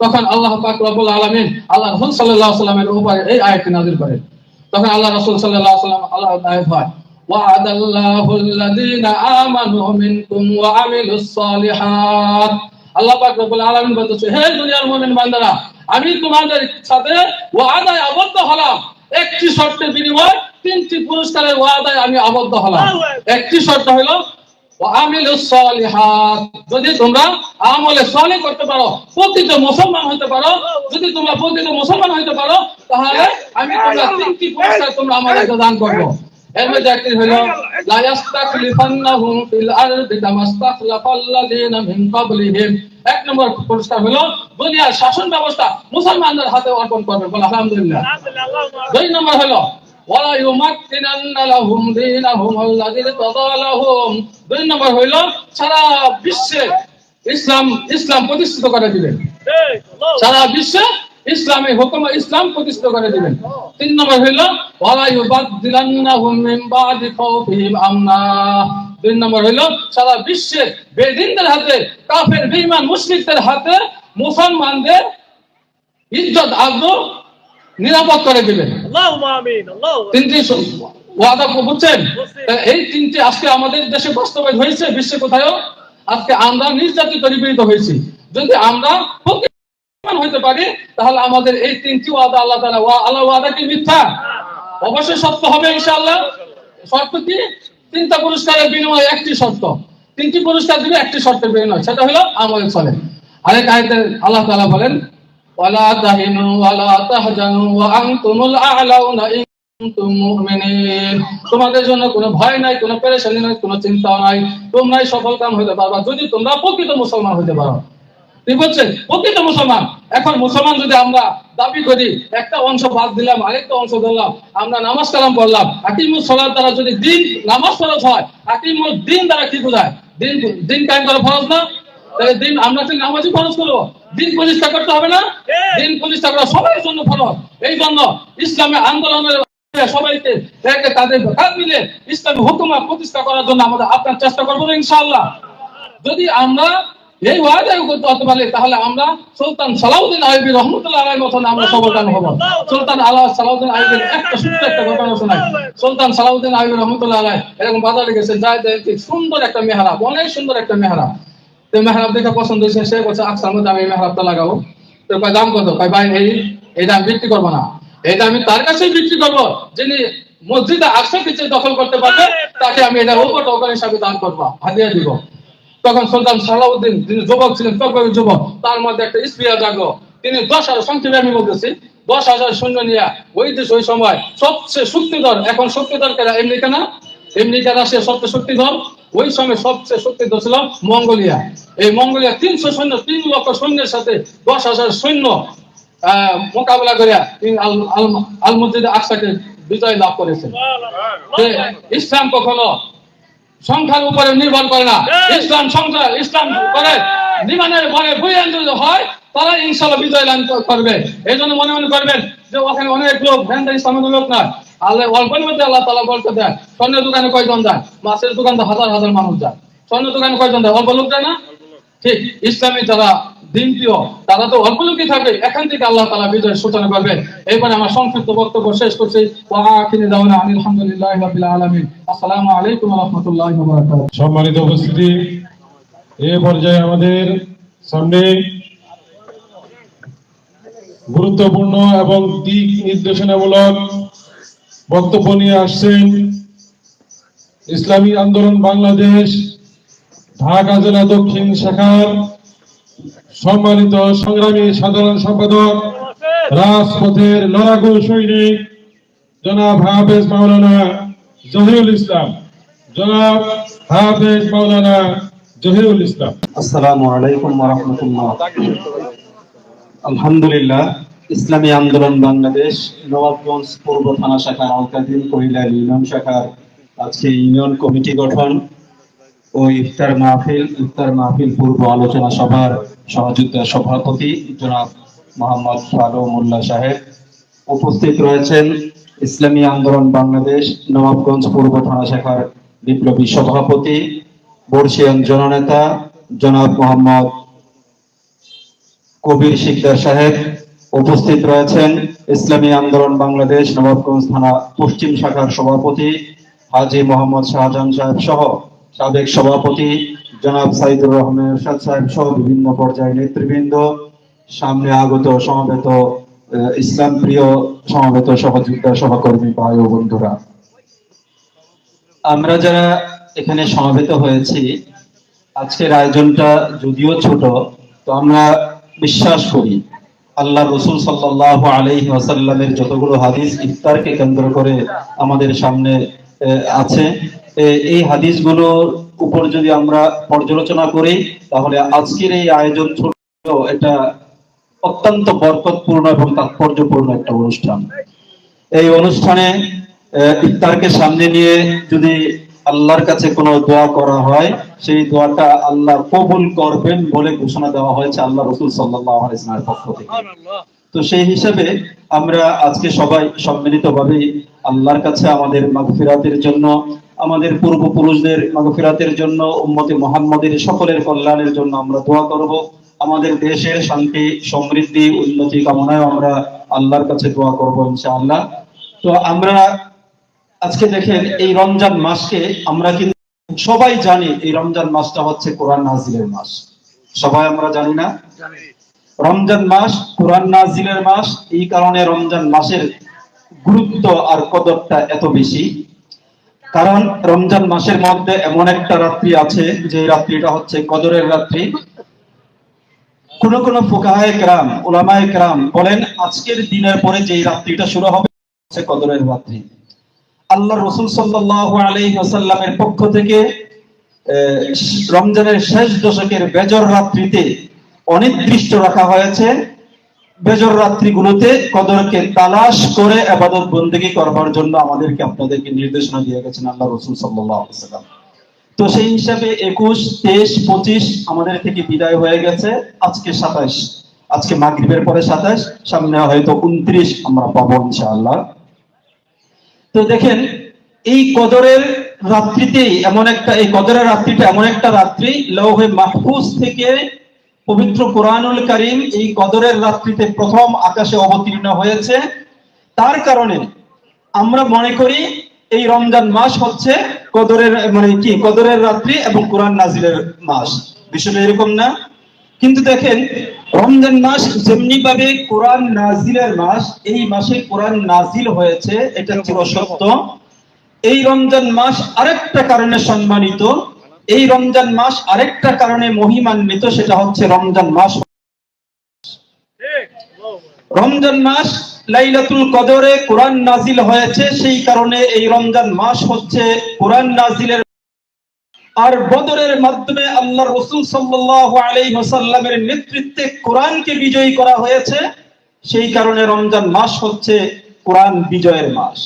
তখন আল্লাহ পাক রব্বুল আলামিন আল্লাহ রাসূল সাল্লাল্লাহু আলাইহি ওয়াসাল্লামের উপরে এই আয়াতটি নাযিল করেন। তখন আল্লাহ রাসূল সাল্লাল্লাহু আলাইহি ওয়াসাল্লাম আল্লাহ আয়াত হয়, ওয়া'আদাল্লাহুল্লাযীনা আমানু মিনকুম ওয়া আমিলুস সালিহাত। আল্লাহ পাক রব্বুল আলামিন বলতেছে, হে দুনিয়ার মুমিন বান্দারা, আমি তোমাদের সাথে ওয়াদায় আবদ্ধ হলাম, একটি শর্তের বিনিময়ে 3টি পুরস্কারের ওয়াদায় আমি আবদ্ধ হলাম। একটি শর্ত হলো ওয়া'আমিলুস সালিহাত, যদি তোমরা আমলে সালেহ করতে পারো, প্রকৃত মুসলমান হতে পারো, যদি তোমরা প্রকৃত মুসলমান হতে পারো, তাহলে আমি তোমরা 3টি পুরস্কার তোমরা আমাদেরকে দান করবো। এর মধ্যে একটি হলো লা ইস্তাখলিফান্নাহুম ফিল আরদি কামা ইস্তাখলাফাল্লাযীনা মিন ক্বাবলিহিম। 1 নম্বর পুরস্কার হলো দুনিয়ার শাসন ব্যবস্থা মুসলমানদের হাতে অর্পণ করবে, বল আলহামদুলিল্লাহ। 2 নম্বর হলো ওয়ালা ইউমাক্কিনান্না লাহুম দীনাহুম আল্লাযী ইরতাদা লাহুম। 2 নম্বর হলো সারা বিশ্বে ইসলাম প্রতিষ্ঠিত করে দিবেন, সারা বিশ্বে ইসলামী হুকুম ইসলাম প্রতিষ্ঠিত করে দিবেন। 3 নম্বর হলো ওয়ালা ইউবাদদিলান্নাহুম মিন বাদি খাউফিহিম আমনা। 2 নম্বর হলো সারা বিশ্বে বেদিনদের হাতে, কাফের বেঈমান মুশরিকদের হাতে মুসলমানদের ইজ্জত আবরু নিরাপদ করে দিবেন। আল্লাহুম্মা আমিন। আল্লাহু 3টি ওয়াদা বুঝছেন? এই 3টি আজকে আমাদের দেশে বাস্তবায়িত হয়েছে, বিশ্বে কোথাও আজকে আমরা নির্যাতিত নিপীড়িত হয়েছি। যদি আমরা হইতে পারি তাহলে আমাদের এই 3টি ওয়াদা আল্লাহ তাআলা ওয়াদা কি মিথ্যা? অবশ্যই সত্য হবে ইনশাআল্লাহ। শর্ত কি? 3টা পুরস্কারের বিনিময়ে একটি শর্ত, 3টি পুরস্কার দিবে একটি শর্তের বিনিময়ে, সেটা হলো আমলে সালেহ। আরেক আয়াতে আল্লাহ তাআলা বলেন, ওয়ালা তাহিনু ওয়ালা তাহজানু ওয়া আনতুমুল আ'লাউনা ইন কুনতুম মুমিনিন। তোমাদের জন্য কোনো ভয় নাই, কোনো পেরেশানি নাই, কোনো চিন্তা নাই, তোমরাই সফলকাম হতে পারবা যদি তোমরা প্রকৃত মুসলমান হতে পারো। ঠিক বলছেন? প্রকৃত মুসলমান। এখন মুসলমান যদি আমরা দাবি করি, একটা অংশ বাদ দিলাম, আরেকটা অংশ ধরলাম, আমরা নামাজ কালাম পড়লাম, আকিমুস সালাত দ্বারা যদি দিন নামাজ ফরজ হয়, আকিমুদ দিন দ্বারা কি বোঝায়? দিন কায়েম করা ফরজ না? তাহলে দিন আমরা কি নামাজই ফরজ করবো? দিন প্রতিষ্ঠা করতে হবে না? দিন প্রতিষ্ঠা করা সবার জন্য ফরজ। এই জন্য ইসলামী আন্দোলনের সবাইকে তাদের কাজ মিলে ইসলামী হুকুমত প্রতিষ্ঠা করার জন্য আমাদের আপনার চেষ্টা করবো ইনশাআল্লাহ। যদি আমরা এই ওয়াদায় করতে পারলে তাহলে আমরা সুলতান সালাউদ্দিন আইয়ুবী রহমতুল্লাহ আলাইহির মতন আমরা সবলকাম হব। সুলতান সালাউদ্দিন আইয়ুবীর একটা ছোট্ট একটা ঘটনা শোনাই। সুলতান সালাউদ্দিন আইয়ুবী রহমতুল্লাহ আলাইহি এরকম বাজারে গেছে, যায় সুন্দর একটা মেহরাব, অনেক সুন্দর একটা মেহরাব। তো মেহরাব দেখে পছন্দ হয়েছে, সে বলছে আকসার মধ্যে আমি মেহরাবটা লাগাবো। তো কয় দাম কত? কয় ভাই এইটা আমি বিক্রি করবো না, এটা আমি তার কাছেই বিক্রি করবো যিনি মসজিদে আকসার কিছু দখল করতে পারবে, তাকে আমি এটা উপর টোকন হিসাবে দান করবো, হাদিয়া দিব। তখন সুলতান সালাউদ্দিন যিনি যুবক ছিলেন, তখন যুবক, তার মধ্যে একটা স্পৃহা জাগলো। তিনি 10,000 সংক্ষেপে আমি বলতেছি 10,000 সৈন্য নিয়ে ওই দেশ ওই সময় সবচেয়ে শক্তিধর, এখন শক্তিধর কেনা আমেরিকা না, আমেরিকা রাশিয়া সবচেয়ে শক্তিধর, ওই সময় সবচেয়ে শক্তিধর ছিল মঙ্গোলিয়া। এই মঙ্গোলিয়া 300 সৈন্য, 3 লক্ষ সৈন্যের সাথে 10,000 সৈন্য মোকাবেলা করে তিনি আল মসজিদে আকসাকে বিজয় লাভ করেছেন। ইসলাম কখনো সংখ্যার উপরে নির্ভর করে না, ইসলাম সংখ্যা ইসলাম করে নিমানের ভয়ে বইয়ান হয়, তারা ইনশাআল্লাহ বিজয় লাভ করবে। এই জন্য মনে মনে করবেন যে ওখানে অনেক লোক ভ্যানদার ইসলামের লোক না, আল্লাহ অল্পের মধ্যে আল্লাহ তাআলা বলতে দেয়। স্বর্ণের দোকানে কয়জন যায়? মাছের দোকানে হাজার হাজার মানুষ যায়। স্বর্ণের দোকানে কয়জন যায়? অল্প লোক যায় না? ঠিক ইসলামী যারা দিন প্রিয় তারা তো অল্প লোকই থাকবে, এখান থেকে আল্লাহ তাআলা বিজয়ের সূচনা করবে। এরপরে আমার সংক্ষিপ্ত বক্তব্য শেষ করছি। ওয়া আখিরু দাওয়ানা আলহামদুলিল্লাহি রাব্বিল আলামিন। আসসালামু আলাইকুম ওয়া রাহমাতুল্লাহি ওয়া বারাকাতুহু। সম্মানিত উপস্থিতি, এই পর্যায়ে আমাদের সামনে গুরুত্বপূর্ণ এবং দিক নির্দেশনামূলক বক্তব্য নিয়ে আসছেন ইসলামী আন্দোলন বাংলাদেশ ঢাকা জেলা দক্ষিণ শাখার সম্মানিত সংগ্রামী সাধারণ সম্পাদক, রাজপথের লড়াকু সৈনিক জনাব হাফেজ মাওলানা জহিরুল ইসলাম। জনাব হাফেজ মাওলানা জহিরুল ইসলাম। আসসালামু আলাইকুম ওয়া রাহমাতুল্লাহ। আলহামদুলিল্লাহ, ইসলামী আন্দোলন বাংলাদেশ নবাবগঞ্জ পূর্ব থানা শাখার আলকাদিন কহিলা ইউনিয়ন শাখার আজকে ইউনিয়ন কমিটি গঠন ও ইফতার মাহফিল পূর্ব আলোচনা সভার সহযোগিতা সভাপতি জনাব মোহাম্মদ ফারুক মোল্লা সাহেব, উপস্থিত রয়েছেন ইসলামী আন্দোলন বাংলাদেশ নবাবগঞ্জ পূর্ব থানা শাখার বিপ্লবী সভাপতি বর্ষিয়ান জননেতা জনাব মোহাম্মদ কবির শিকদার সাহেব, উপস্থিত রয়েছেন ইসলামী আন্দোলন বাংলাদেশ নবাবগঞ্জ থানা পশ্চিম শাখার সভাপতি হাজী মোহাম্মদ শাহজাহান সাহেব সহ সাবেক সভাপতি জনাব সাইদুর রহমান এরশাদ সাহেব সহ বিভিন্ন পর্যায়ের নেতৃবৃন্দ, সামনে আগত সমবেত ইসলাম প্রিয় সমবেত সহযোগিতা সহকর্মী ভাই ও বন্ধুরা, আমরা যারা এখানে সমবেত হয়েছি, আজকের আয়োজনটা যদিও ছোট, তো আমরা বিশ্বাস করি আল্লাহ রসুল সাল্লাল্লাহু আলাইহি ওয়াসাল্লামের যতগুলো হাদিস ইফতারকে কেন্দ্র করে আমাদের সামনে আছে, এই হাদিসগুলোর উপর যদি আমরা পর্যালোচনা করি তাহলে আজকের এই আয়োজন ছোট, এটা অত্যন্ত বরকতপূর্ণ এবং তাৎপর্যপূর্ণ একটা অনুষ্ঠান। এই অনুষ্ঠানে ইফতারকে সামনে নিয়ে যদি আল্লাহর কাছে কোনো দোয়া করা হয়, সেই দোয়াটা আল্লাহ কবুল করবেন বলে ঘোষণা দেওয়া হয়েছে আল্লাহ রাসূল সাল্লাল্লাহু আলাইহি ওয়াসাল্লামের পক্ষ থেকে। তো সেই হিসাবে আমরা আজকে সবাই সম্মিলিতভাবে আল্লাহর কাছে আমাদের মাগফিরাতের জন্য, আমাদের পূর্বপুরুষদের মাগফিরাতের জন্য, উম্মতে মুহাম্মাদের সকলের কল্যাণের জন্য আমরা দোয়া করব। আমাদের দেশের শান্তি সমৃদ্ধি উন্নতি কামনায় আমরা আল্লাহর কাছে দোয়া করব ইনশাআল্লাহ। তো আমরা আজকে দেখেন এই রমজান মাসকে আমরা কিন্তু সবাই জানি এই রমজান মাসটা হচ্ছে কোরআন নাজিলের মাস। সবাই আমরা জানি না? রমজান মাস কোরআন নাজিলের মাস, এই কারণে রমজান মাসের গুরুত্ব আর কদরটা এত বেশি। কারণ রমজান মাসের মধ্যে এমন একটা রাত্রি আছে যে রাত্রিটা হচ্ছে কদরের রাত্রি। কোন কোন ফুকাহায়ে কেরাম, উলামায়ে কেরাম বলেন আজকের দিনের পরে যে রাত্রিটা শুরু হবে হচ্ছে কদরের রাত্রি। আল্লাহ রাসূল সাল্লাল্লাহু আলাইহি ওয়াসাল্লামের পক্ষ থেকে রমজানের শেষ দশকের বেজর রাত্রিতে অনির্দিষ্ট রাখা হয়েছে। বেজর রাত্রিগুলোতে কদরকে তালাশ করে ইবাদত বন্দেগী করবার জন্য আমাদেরকে আপনাদেরকে নির্দেশনা দিয়ে গেছেন আল্লাহ রাসূল সাল্লাল্লাহু আলাইহি ওয়াসাল্লাম। তো সেই হিসাবে 21, 23, 25 আমাদের থেকে বিদায় হয়ে গেছে। আজকে 27, আজকে মাগরিবের পরে 27, সামনে হয়তো 29 আমরা পাবো ইনশাআল্লাহ। তো দেখেন এই কদরের রাত্রিতেই এই কদরের রাত্রিটা এমন একটা রাত্রি, লৌহে মাহফুজ থেকে পবিত্র কোরআনুল কারীম এই কদরের রাত্রিতে প্রথম আকাশে অবতীর্ণ হয়েছে। তার কারণে আমরা মনে করি এই রমজান মাস হচ্ছে কদরের কদরের রাত্রি এবং কোরআন নাজিলের মাস। বিষয়টা এরকম না? কিন্তু দেখেন রমজান মাস যেমনি ভাবে কোরআন নাজিলের মাস, এই মাসে কোরআন নাজিল হয়েছে, এটা চিরসত্য। এই রমজান মাস আরেকটা কারণে সম্মানিত, এই রমজান মাস আরেকটা কারণে মহিমান্বিত, সেটা হচ্ছে রমজান মাস। রমজান মাস লাইলাতুল কদরে কোরআন নাজিল হয়েছে, সেই কারণে এই রমজান মাস হচ্ছে কোরআন নাজিলের। আর বদরের মাধ্যমে আল্লাহ রাসূল সাল্লাল্লাহু আলাইহি ওয়াসাল্লামের নেতৃত্বে কোরআনকে বিজয়ী করা হয়েছে, সেই কারণে রমজান মাস হচ্ছে কোরআন বিজয়ের মাস।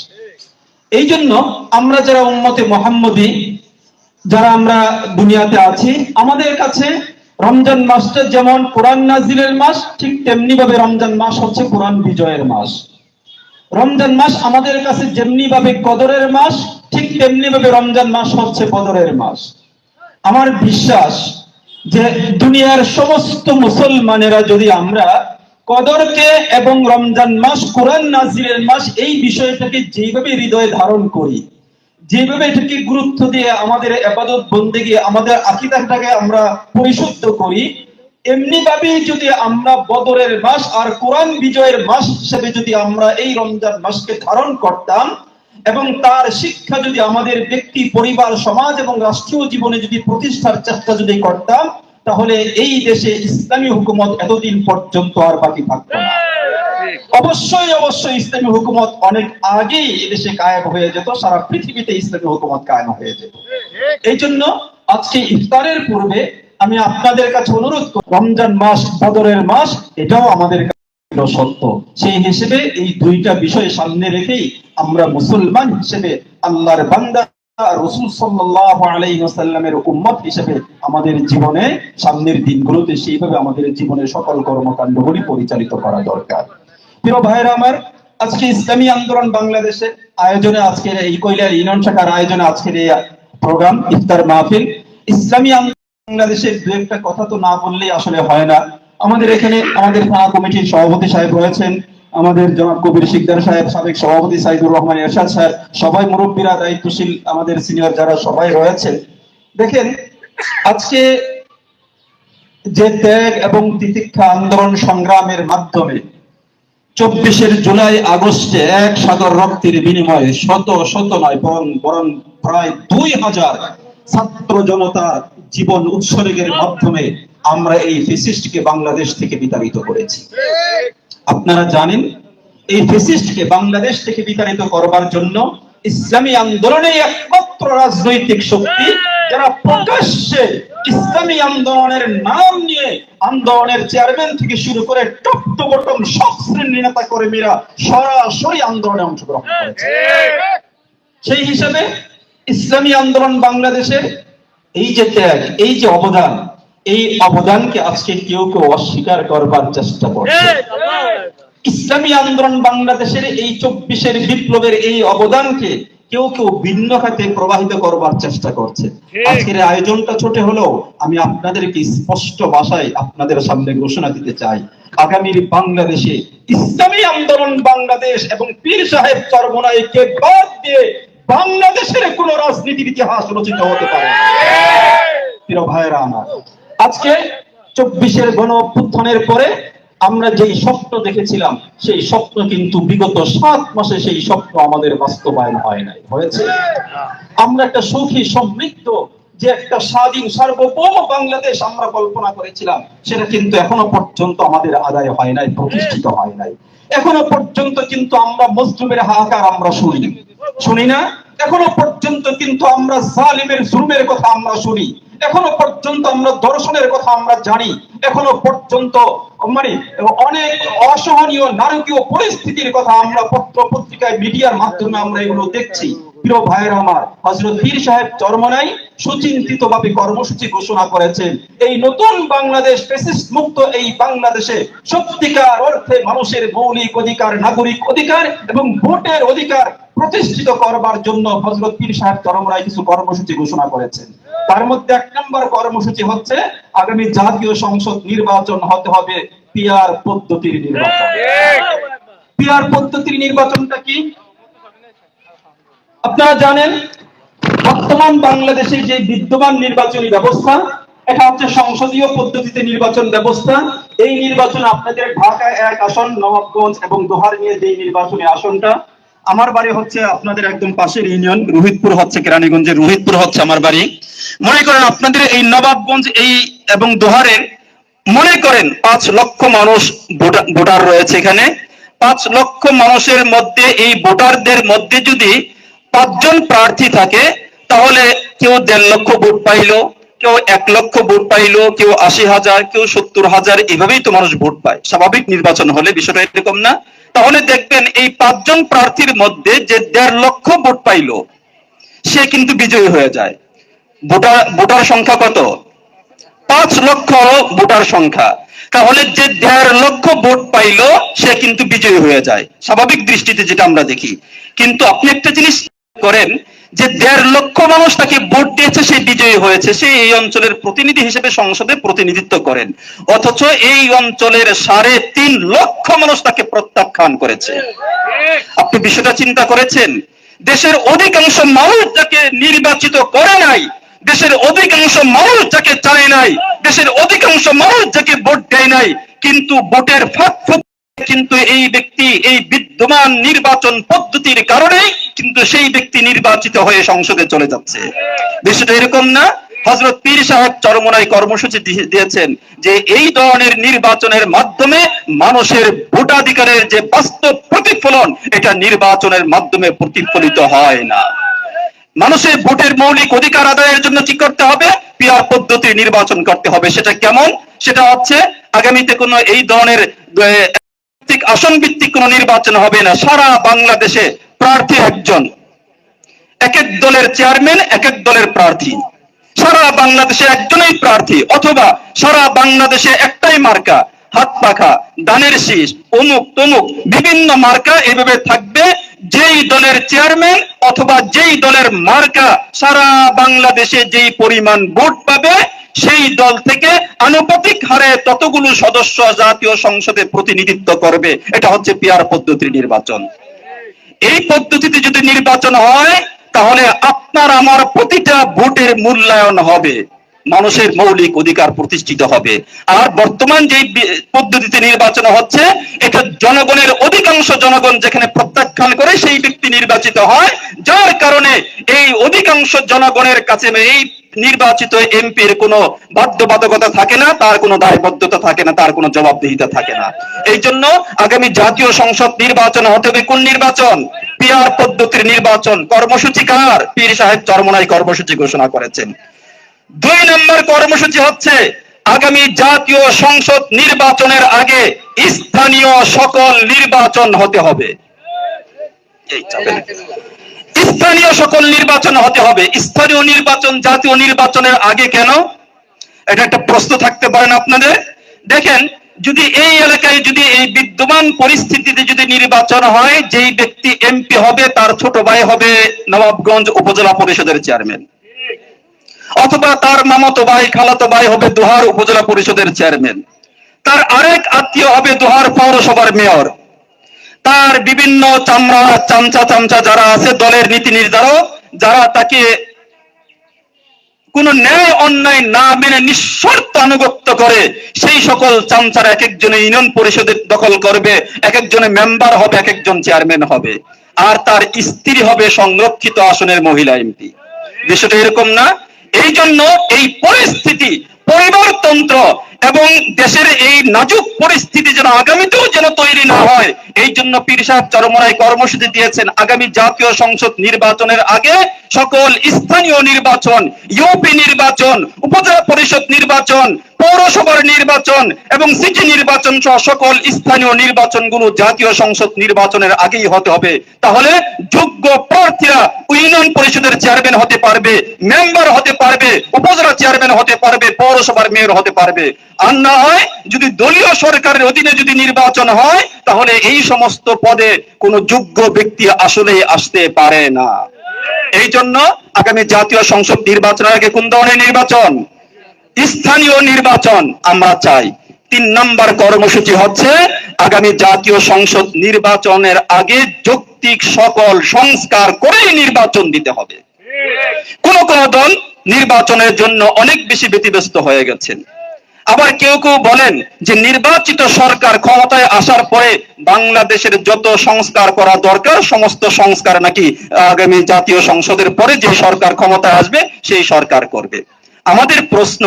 এই জন্য আমরা যারা উম্মতে মুহাম্মদী, যারা আমরা দুনিয়াতে আছি, আমাদের কাছে রমজান মাসটা যেমন কোরআন নাজিলের মাস, ঠিক তেমনি ভাবে রমজান মাস হচ্ছে কোরআন বিজয়ের মাস। রমজান মাস আমাদের কাছে যেমনি ভাবে কদরের মাস, ঠিক তেমনি ভাবে রমজান মাস হচ্ছে বদরের মাস। আমার বিশ্বাস যে দুনিয়ার সমস্ত মুসলমানেরা যদি আমরা কদরকে এবং রমজান মাস কোরআন নাজিলের মাস এই বিষয়টাকে যেভাবে হৃদয়ে ধারণ করি, যেভাবে এটাকে গুরুত্ব দিয়ে আমাদের ইবাদত বন্দেগী, আমাদের আকীদাটাকে আমরা পরিশুদ্ধ করি, এমনি ভাবে যদি আমরা বদরের মাস আর কোরআন বিজয়ের মাস হিসেবে যদি আমরা এই রমজান মাসকে ধারণ করতাম, এবং তার শিক্ষা যদি আমাদের ব্যক্তি, পরিবার, সমাজ এবং রাষ্ট্রীয় জীবনে যদি প্রতিষ্ঠার চেষ্টা যদি করতাম, তাহলে এই দেশে ইসলামী হুকুমত এতদিন পর্যন্ত আর বাকি থাকতো না। অবশ্যই অবশ্যই ইসলামী হুকুমত অনেক আগেই এদেশে কায়েম হয়ে যেত, সারা পৃথিবীতে ইসলামী হুকুমত কায়েম হয়ে যেত। এই জন্য আজকে ইফতারের পূর্বে আমি আপনাদের কাছে অনুরোধ করি, রমজান মাস, বদরের মাস, এটাও আমাদের সত্য। সেই হিসেবে এই দুইটা বিষয় সামনে রেখেই আমরা মুসলমান হিসেবে, আল্লাহর বান্দা, রাসূল সাল্লাল্লাহু আলাইহি ওয়াসাল্লামের উম্মত হিসেবে আমাদের জীবনে সামনের দিনগুলোতে সেইভাবে আমাদের জীবনের সকল কর্মকাণ্ডগুলি পরিচালিত করা দরকার। প্রিয় ভাইরা আমার, আজকে ইসলামী আন্দোলন বাংলাদেশের আয়োজনে, আজকের এই কৈলার ইউনিয়ন শাখার আয়োজনে আজকের এই প্রোগ্রাম ইফতার মাহফিল, ইসলামী আন্দোলন বাংলাদেশের দু একটা কথা তো না বললেই আসলে হয় না। আমাদের এখানে আমাদের থানা কমিটির সভাপতি সাহেব রয়েছেন, আমাদের জনাব কবির শিকদার সাহেব, সাবেক সভাপতি সাইদুর রহমান এরশাদ সাহেব, সবাই মুরব্বীরা, দায়িত্বশীল আমাদের সিনিয়র যারা সবাই রয়েছেন। দেখেন, আজকে যে ত্যাগ এবং তিতিক্ষা আন্দোলন সংগ্রামের মাধ্যমে 24 জুলাই আগস্টে এক সাগর রক্তের বিনিময়ে শত শত নয় বরং প্রায় 2000 ছাত্র জনতার জীবন উৎসর্গের মাধ্যমে আমরা এই ফ্যাসিস্টকে বাংলাদেশ থেকে বিতাড়িত করেছি। আপনারা জানেন, এই ফ্যাসিস্টকে বাংলাদেশ থেকে বিতাড়িত করবার জন্য ইসলামী আন্দোলনে একমাত্র রাজনৈতিক শক্তি যারা প্রকাশ্যে ইসলামী আন্দোলনের নাম নিয়ে আন্দোলনের চেয়ারম্যান থেকে শুরু করে টপ টু বটম সব শ্রেণীর নেতা কর্মীরা সরাসরি আন্দোলনে অংশগ্রহণ করেছে। সেই হিসাবে ইসলামী আন্দোলন বাংলাদেশের এই যে ত্যাগ, এই যে অবদান, এই অবদানকে আজকে কেউ কেউ অস্বীকার করবার চেষ্টা করছে। ইসলামী আন্দোলন বাংলাদেশের এই 24 বিপ্লবের এই অবদানকে কেউ কেউ ভিন্ন খাতে প্রবাহিত করবার চেষ্টা করছে। আজকের আয়োজনটা ছোট হলেও আমি আপনাদেরকে স্পষ্ট ভাষায় আপনাদের সামনে ঘোষণা দিতে চাই, আগামীর বাংলাদেশে ইসলামী আন্দোলন বাংলাদেশ এবং পীর সাহেব চরমোনাইকে বাদ দিয়ে বাংলাদেশের কোন রাজনীতির ইতিহাস রচিত হতে পারে। প্রিয় ভাইরা আমার, আজকে 24 গণ অভ্যুত্থানের পরে আমরা যেই স্বপ্ন দেখেছিলাম, সেই স্বপ্ন কিন্তু বিগত 7 মাসে সেই স্বপ্ন আমাদের বাস্তবায়ন হয় নাই, হয়েছে। আমরা একটা সুখী সমৃদ্ধ যে একটা স্বাধীন সার্বভৌম বাংলাদেশ আমরা কল্পনা করেছিলাম, সেটা কিন্তু এখনো পর্যন্ত আমাদের আদায় হয় নাই, প্রতিষ্ঠিত হয় নাই। এখনো পর্যন্ত কিন্তু আমরা মজলুমের হাহাকার আমরা শুনি না। এখনো পর্যন্ত কিন্তু আমরা জালিমের জুলুমের কথা আমরা শুনি। এখনো পর্যন্ত আমরা দর্শনের কথা আমরা জানি। এখনো পর্যন্ত অনেক অসহনীয় নারকীয় পরিস্থিতির কথা আমরা পত্র পত্রিকায়, মিডিয়ার মাধ্যমে আমরা এগুলো দেখছি। প্রিয় ভাইয়েরা আমার, হযরত পীর সাহেব চরমোনাই সুচিন্তিতভাবে কর্মসূচি ঘোষণা করেছেন, এই নতুন বাংলাদেশ, ফ্যাসিস্ট মুক্ত এই বাংলাদেশে সত্যিকার অর্থে মানুষের মৌলিক অধিকার, নাগরিক অধিকার এবং ভোটের অধিকার প্রতিষ্ঠিত করবার জন্য হযরত পীর সাহেব চরমোনাই কিছু কর্মসূচি ঘোষণা করেছেন। তার মধ্যে 1 নম্বর কর্মসূচি হচ্ছে আগামী জাতীয় সংসদ নির্বাচন হতে হবে পিআর পদ্ধতির নির্বাচন। পিআর পদ্ধতির নির্বাচনটা কি আপনারা জানেন? বর্তমান বাংলাদেশের যে বিদ্যমান নির্বাচনী ব্যবস্থা, এটা হচ্ছে সংসদীয় পদ্ধতিতে নির্বাচন ব্যবস্থা। এই নির্বাচন আপনাদের ঢাকা 1 আসন, নবাবগঞ্জ এবং দোহার নিয়ে যে নির্বাচনী আসনটা, আমার বাড়ি হচ্ছে আপনাদের একদম পাশের ইউনিয়ন রোহিতপুর, হচ্ছে কেরানীগঞ্জের রোহিতপুর হচ্ছে আমার বাড়ি। মনে করেন আপনাদের এই নবাবগঞ্জ এই এবং দোহারের মনে করেন 5 লক্ষ মানুষ ভোটার রয়েছে এখানে। 5 লক্ষ মানুষের মধ্যে, এই ভোটারদের মধ্যে যদি 5 জন প্রার্থী থাকে, তাহলে কেউ 1.5 লক্ষ ভোট পাইলো, কেউ 1 লক্ষ ভোট পাইলো, কেউ 80,000, কেউ 70,000, এভাবেই তো মানুষ ভোট পায়। স্বাভাবিক নির্বাচন হলে বিষয়টা এরকম না? তাহলে দেখবেন এই 5 জন প্রার্থীর মধ্যে যে 1.5 লক্ষ ভোট পাইলো, সে কিন্তু বিজয়ী হয়ে যায়। ভোটার সংখ্যা কত? 5 লক্ষ ভোটার সংখ্যা। তাহলে যে 1.5 লক্ষ ভোট পাইলো, সে কিন্তু বিজয়ী হয়ে যায় স্বাভাবিক দৃষ্টিতে, যেটা আমরা দেখি। কিন্তু আপনি একটা জিনিস করেন, যে 1.5 লক্ষ মানুষ তাকে ভোট দিয়েছে, সে বিজয়ী হয়েছে, সে এই অঞ্চলের প্রতিনিধি হিসেবে সংসদে প্রতিনিধিত্ব করেন, অথচ এই অঞ্চলের 3.5 লক্ষ মানুষ তাকে প্রত্যাখ্যান করেছে। আপনি বিষয়টা চিন্তা করেছেন? দেশের অধিকাংশ মানুষ যাকে নির্বাচিত করে নাই, দেশের অধিকাংশ মানুষ যাকে চায় নাই, দেশের অধিকাংশ মানুষ যাকে ভোট দেয় নাই, কিন্তু ভোটের ফাঁক কিন্তু এই ব্যক্তি এই বিদ্যমান নির্বাচন পদ্ধতির কারণে কিন্তু সেই ব্যক্তি নির্বাচিত হয়ে সংসদে চলে যাচ্ছে। বিষয়টা এরকম না? হযরত পীর সাহেব চরমোনাই কর্মসূচি দিয়েছেন যে এই ধরনের নির্বাচনের মাধ্যমে মানুষের ভোটাধিকারের যে বাস্তব প্রতিফলন এটা নির্বাচনের মাধ্যমে প্রতিফলিত হয় না। মানুষের ভোটের মৌলিক অধিকার আদায়ের জন্য কি করতে হবে? পিআর পদ্ধতি নির্বাচন করতে হবে। সেটা কেমন? সেটা হচ্ছে আগামীতে কোনো এই ধরনের আসন ভিত্তিক কোনো নির্বাচন হবে না। সারা বাংলাদেশে প্রার্থী একজন, এক এক দলের চেয়ারম্যান এক এক দলের প্রার্থী, সারা বাংলাদেশে একজনই প্রার্থী, অথবা সারা বাংলাদেশে একটাই মার্কা, হাত পাখা, দানের শীষ, অমুক তমুক বিভিন্ন মার্কা এভাবে থাকবে। যেই দলের চেয়ারম্যান অথবা যেই দলের মার্কা সারা বাংলাদেশে যেই পরিমাণ ভোট পাবে সেই দল থেকে আনুপাতিক হারে ততগুলো সদস্য জাতীয় সংসদে প্রতিনিধিত্ব করবে। এটা হচ্ছে পিআর পদ্ধতির নির্বাচন। এই পদ্ধতিতে যদি নির্বাচন হয় তাহলে আপনার আমার প্রতিটা ভোটের মূল্যায়ন হবে, মানুষের মৌলিক অধিকার প্রতিষ্ঠিত হবে। আর বর্তমান যে পদ্ধতিতে নির্বাচন হচ্ছে এটা জনগণের অধিকাংশ জনগণ যেখানে প্রত্যাখ্যান করে সেই ব্যক্তি নির্বাচিত হয়, যার কারণে এই অধিকাংশ জনগণের কাছে এই নির্বাচিত এমপির কোনো বাধ্যবাধকতা থাকে না, তার কোনো দায়বদ্ধতা থাকে না, তার কোনো জবাবদিহিতা থাকে না। এই জন্য আগামী জাতীয় সংসদ নির্বাচন হতে হবে কোন নির্বাচন? পিআর পদ্ধতির নির্বাচন। কর্মসূচি কার? পীর সাহেব চরমোনাই কর্মসূচি ঘোষণা করেছেন। 2 নম্বর কর্মসূচি হচ্ছে আগামী জাতীয় সংসদ নির্বাচনের আগে স্থানীয় সকল নির্বাচন হতে হবে। স্থানীয় সকল নির্বাচন হতে হবে। স্থানীয় নির্বাচন জাতীয় নির্বাচনের আগে কেন? এটা একটা প্রশ্ন থাকতে পারেন আপনাদের। দেখেন, যদি এই এলাকায় যদি এই বিদ্যমান পরিস্থিতিতে যদি নির্বাচন হয়, যেই ব্যক্তি এমপি হবে তার ছোট ভাই হবে নবাবগঞ্জ উপজেলা পরিষদের চেয়ারম্যান, অথবা তার মামাতো ভাই খালাতো ভাই হবে দোহার উপজেলা পরিষদের চেয়ারম্যান, তার আরেক আত্মীয় হবে দোহার পৌরসভার মেয়র, তার বিভিন্ন চামচা যারা আছে দলের নীতি নির্ধারক, যারা তাকে কোন ন্যায় অন্যায় না মেনে নিঃশর্ত আনুগত্য করে, সেই সকল চামচারা এক একজনে ইউনিয়ন পরিষদের দখল করবে, এক একজনে মেম্বার হবে, এক একজন চেয়ারম্যান হবে, আর তার স্ত্রী হবে সংরক্ষিত আসনের মহিলা এমপি। বিষয়টা এরকম না? এই জন্য এই পরিস্থিতি, পরিবারতন্ত্র এবং দেশের এই নাজুক পরিস্থিতি যেন আগামীতেও যেন তৈরি না হয়, এই জন্য পীর সাহেব চরমোনাই কর্মসূচি দিয়েছেন আগামী জাতীয় সংসদ নির্বাচনের আগে সকল স্থানীয় নির্বাচন, ইউপি নির্বাচন, উপজেলা পরিষদ নির্বাচন, পৌরসভার নির্বাচন এবং সিটি নির্বাচন সহ সকল স্থানীয় নির্বাচনগুলো জাতীয় সংসদ নির্বাচনের আগেই হতে হবে। তাহলে যোগ্য প্রার্থীরা ইউনিয়ন পরিষদের চেয়ারম্যান হতে পারবে, মেম্বার হতে পারবে, উপজেলা চেয়ারম্যান হতে পারবে, পৌরসভার মেয়র হতে পারবে। আর না হয় যদি দলীয় সরকারের অধীনে যদি নির্বাচন হয় তাহলে এই সমস্ত পদে কোনো যোগ্য ব্যক্তি আসলেই আসতে পারে না। এই জন্য আগামী জাতীয় সংসদ নির্বাচনের আগে কোন ধরনের নির্বাচন? স্থানীয় নির্বাচন আমরা চাই। 3 নম্বর কর্মসূচি হচ্ছে আগামী জাতীয় সংসদ নির্বাচনের আগে যৌক্তিক সকল সংস্কার করেই নির্বাচন দিতে হবে। কোন কোন দল নির্বাচনের জন্য অনেক বেশি ব্যতিব্যস্ত হয়ে গেছেন। আবার কেউ কেউ বলেন যে নির্বাচিত সরকার ক্ষমতায় আসার পরে বাংলাদেশের যত সংস্কার করা দরকার সমস্ত সংস্কার নাকি আগামী জাতীয় সংসদের পরে যে সরকার ক্ষমতায় আসবে সেই সরকার করবে। আমাদের প্রশ্ন,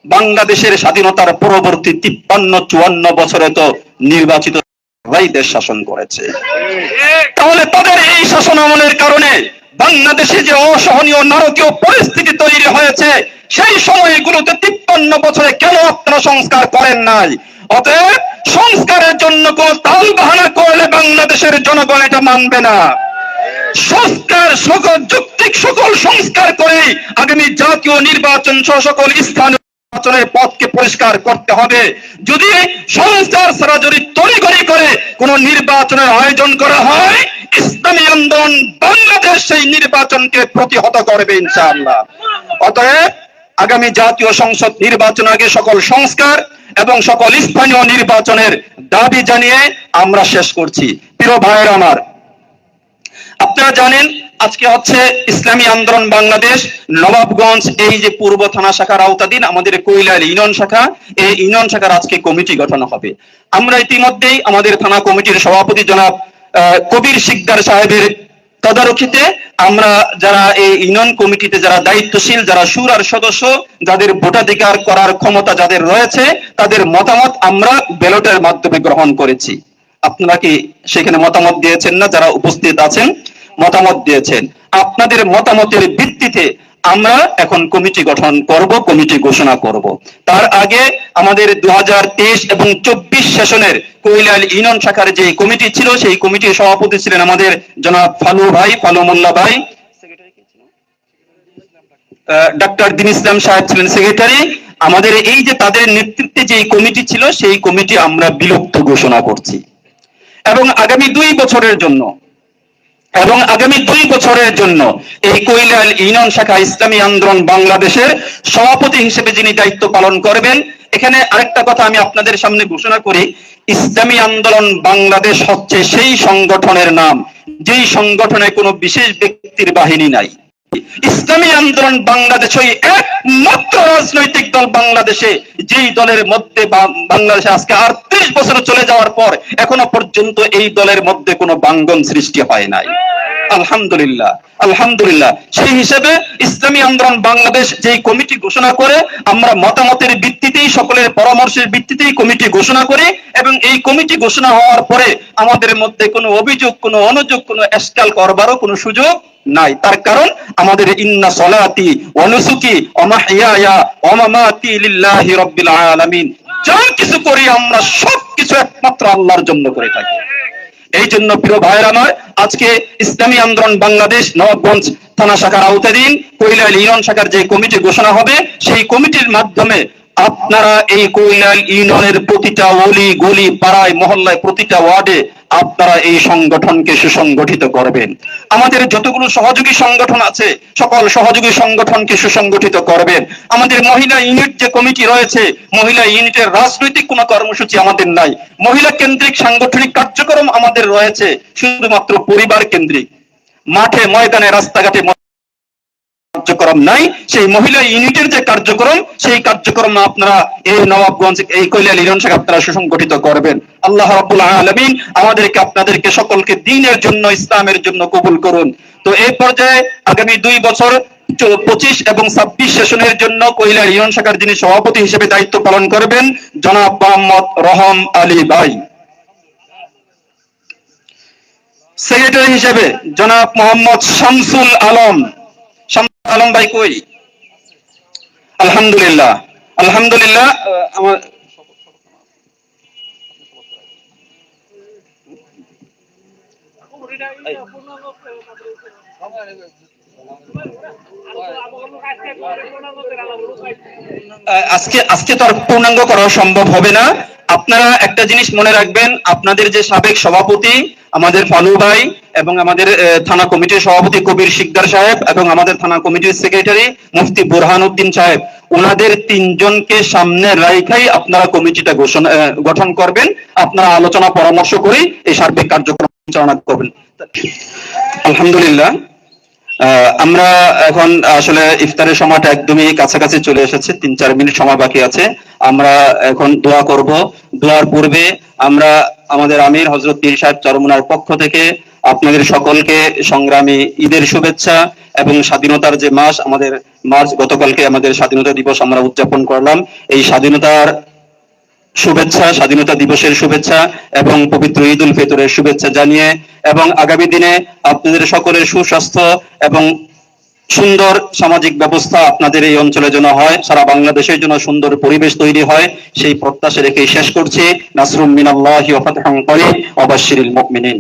বাংলাদেশের স্বাধীনতার পরবর্তী 53-54 বছরে তো নির্বাচিত দেশ শাসন করেছে, তাহলে তাদের এই শাসন আমলের কারণে বাংলাদেশে যে অসহনীয় নারকীয় পরিস্থিতি তৈরি হয়েছে সেই সময়গুলোতে 53 বছরে কেন আপনারা সংস্কার করেন নাই? অতএব সংস্কারের জন্য কোন তাল বাহানা করলে বাংলাদেশের জনগণ এটা মানবে না। সংস্কার সকল যৌক্তিক সকল সংস্কার করে আগামী জাতীয় নির্বাচন সহ সকল স্থানীয় নির্বাচনের পথকে পরিষ্কার করতে হবে। যদি সংস্কার ছাড়া যদি তড়িঘড়ি করে কোন নির্বাচনের আয়োজন করা হয়, ইসলামী আন্দোলন বাংলাদেশ সেই নির্বাচনকে প্রতিহত করবে ইনশাআল্লাহ। অতএব আগামী জাতীয় সংসদ নির্বাচন আগে সকল সংস্কার এবং সকল স্থানীয় নির্বাচনের দাবি জানিয়ে আমরা শেষ করছি। প্রিয় ভাইয়েরা আমার, আপনারা জানেন আজকে হচ্ছে ইসলামী আন্দোলন বাংলাদেশ নবাবগঞ্জ এই যে পূর্ব থানা শাখার আওতাধীন আমাদের কৈলাল ইউনিয়ন শাখা, এই ইউনিয়ন শাখার আজকে কমিটি গঠন হবে। আমরা ইতিমধ্যেই আমাদের থানা কমিটির সভাপতি জনাব কবির শিকদার সাহেবের তদারকিতে আমরা যারা এই ইউনিয়ন কমিটিতে যারা দায়িত্বশীল, যারা শুরার সদস্য, যাদের ভোটাধিকার করার ক্ষমতা যাদের রয়েছে, তাদের মতামত আমরা ব্যালটের মাধ্যমে গ্রহণ করেছি। আপনারা কি সেখানে মতামত দিয়েছেন না? যারা উপস্থিত আছেন মতামত দিয়েছেন। আপনাদের মতামতের ভিত্তিতে আমরা এখন কমিটি গঠন করব, কমিটি ঘোষণা করব। তার আগে আমাদের 2023 এবং 24 সেশনের কৈলাল ইউনিয়ন শাখার যে কমিটি ছিল, সেই কমিটির সভাপতি ছিলেন আমাদের জনাব ফালু ভাই, ফালু মোল্লা ভাই, ডাক্তার দিন ইসলাম সাহেব ছিলেন সেক্রেটারি। আমাদের এই যে তাদের নেতৃত্বে যে কমিটি ছিল, সেই কমিটি আমরা বিলুপ্ত ঘোষণা করছি এবং আগামী 2 বছরের জন্য এই কৈলাল ইউনিয়ন শাখা ইসলামী আন্দোলন বাংলাদেশের সভাপতি হিসেবে যিনি দায়িত্ব পালন করবেন, এখানে আরেকটা কথা আমি আপনাদের সামনে ঘোষণা করি, ইসলামী আন্দোলন বাংলাদেশ হচ্ছে সেই সংগঠনের নাম যেই সংগঠনে কোনো বিশেষ ব্যক্তির বাহিনী নাই। ইসলামী আন্দোলন বাংলাদেশ ওই একমাত্র রাজনৈতিক দল বাংলাদেশে, যেই দলের মধ্যে বাংলাদেশে আজকে 38 বছর চলে যাওয়ার পর এখনো পর্যন্ত এই দলের মধ্যে কোনো বাঙ্গন সৃষ্টি হয় নাই। আলহামদুলিল্লাহ, আলহামদুলিল্লাহ। সেই হিসেবে ইসলামী আন্দোলন বাংলাদেশ যেই কমিটি ঘোষণা করে, আমরা মতামতের ভিত্তিতেই, সকলের পরামর্শের ভিত্তিতেই কমিটি ঘোষণা করি এবং এই কমিটি ঘোষণা হওয়ার পরে আমাদের মধ্যে কোনো অভিযোগ, কোনো অনুযোগ, কোনো এসকাল করবারও কোনো সুযোগ নাই। তার কারণ আমাদের ইন্না সলাতি ওয়া নুসুকি ওয়া মাহইয়ায়া ওয়া মামাতি লিল্লাহি রাব্বিল আলামিন, যা কিছু করি আমরা সব কিছু একমাত্র আল্লাহর জন্য করে থাকি। এই জন্য প্রিয় ভাইয়েরা আমার, আজকে ইসলামী আন্দোলন বাংলাদেশ নবাবগঞ্জ থানা শাখার আওতাধীন কৈলাল ইউনিয়ন শাখার যে কমিটি ঘোষণা হবে, সেই কমিটির মাধ্যমে আপনারা এই কৈলাল ইউনিয়নের প্রতিটা অলি গলি, পাড়ায় মহল্লায়, প্রতিটা ওয়ার্ডে আপনারা এই সংগঠনকে সুসংগঠিত করবেন। আমাদের যতগুলো সহযোগী সংগঠন আছে, সকল সহযোগী সংগঠনকে সুসংগঠিত করবেন। আমাদের মহিলা ইউনিট যে কমিটি রয়েছে, মহিলা ইউনিটের রাজনৈতিক কোনো কর্মসূচি আমাদের নাই, মহিলা কেন্দ্রিক সাংগঠনিক কার্যক্রম আমাদের রয়েছে শুধুমাত্র পরিবার কেন্দ্রিক। মাঠে ময়দানে রাস্তাঘাটে কার্যক্রম নাই। সেই মহিলা ইউনিটের যে কার্যক্রম, সেই কার্যক্রম আপনারা এই নবাবগঞ্জ এই কৈলাল ইউনিয়ন শাখা আপনারা সুসংগঠিত করবেন। আল্লাহ রাব্বুল আলামিন আমাদেরকে আপনাদেরকে সকলকে দ্বীনের জন্য, ইসলামের জন্য কবুল করুন। তো এই পর্যায়ে আগামী 2 বছর 25 এবং 26 সেশনের জন্য কৈলাল ইউনিয়ন শাখার যিনি সভাপতি হিসেবে দায়িত্ব পালন করবেন জনাব মোহাম্মদ রহম আলী ভাই, সেক্রেটারি হিসেবে জনাব মোহাম্মদ শামসুল আলম। আলম ভাই কই? আলহামদুলিল্লাহ, আলহামদুলিল্লাহ। আমার আজকে তো আর পূর্ণাঙ্গ করা সম্ভব হবে না। আপনারা একটা জিনিস মনে রাখবেন, আপনাদের যে সাবেক সভাপতি আমাদের ফালু ভাই এবং আমাদের থানা কমিটির সভাপতি কবির শিকদার সাহেব এবং আমাদের থানা কমিটির সেক্রেটারি মুফতি বুরহানুদ্দিন সাহেব, ওনাদের 3 জনকে সামনে রাখাই আপনারা কমিটিটা গঠন করবেন। আপনারা আলোচনা পরামর্শ করে এই সার্বিক কার্যক্রম পরিচালনা করবেন। আলহামদুলিল্লাহ। আমরা এখন আসলে ইফতারের সময়টা একদমই কাছাকাছি চলে এসেছে, 3-4 মিনিট সময় বাকি আছে। আমরা এখন দোয়া করব। দোয়ার পূর্বে আমরা আমাদের আমির হযরত পীর সাহেব চরমুনার পক্ষ থেকে আপনাদের সকলকে সংগ্রামী ঈদের শুভেচ্ছা এবং স্বাধীনতার যে মাস, আমাদের মার্চ গতকালকে আমাদের স্বাধীনতা দিবস আমরা উদযাপন করলাম। এই স্বাধীনতার শুভেচ্ছা, স্বাধীনতা দিবসের শুভেচ্ছা এবং পবিত্র ঈদ উল ফিতরের শুভেচ্ছা জানিয়ে এবং আগামী দিনে আপনাদের সকলের সুস্বাস্থ্য এবং সুন্দর সামাজিক ব্যবস্থা আপনাদের এই অঞ্চলে যেন হয়, সারা বাংলাদেশের জন্য সুন্দর পরিবেশ তৈরি হয়, সেই প্রত্যাশা রেখে শেষ করছি। নাসরুম মিনাল্লাহি ওয়া ফাতহুন করিম ওয়া বাশশিরিল মুমিনিন।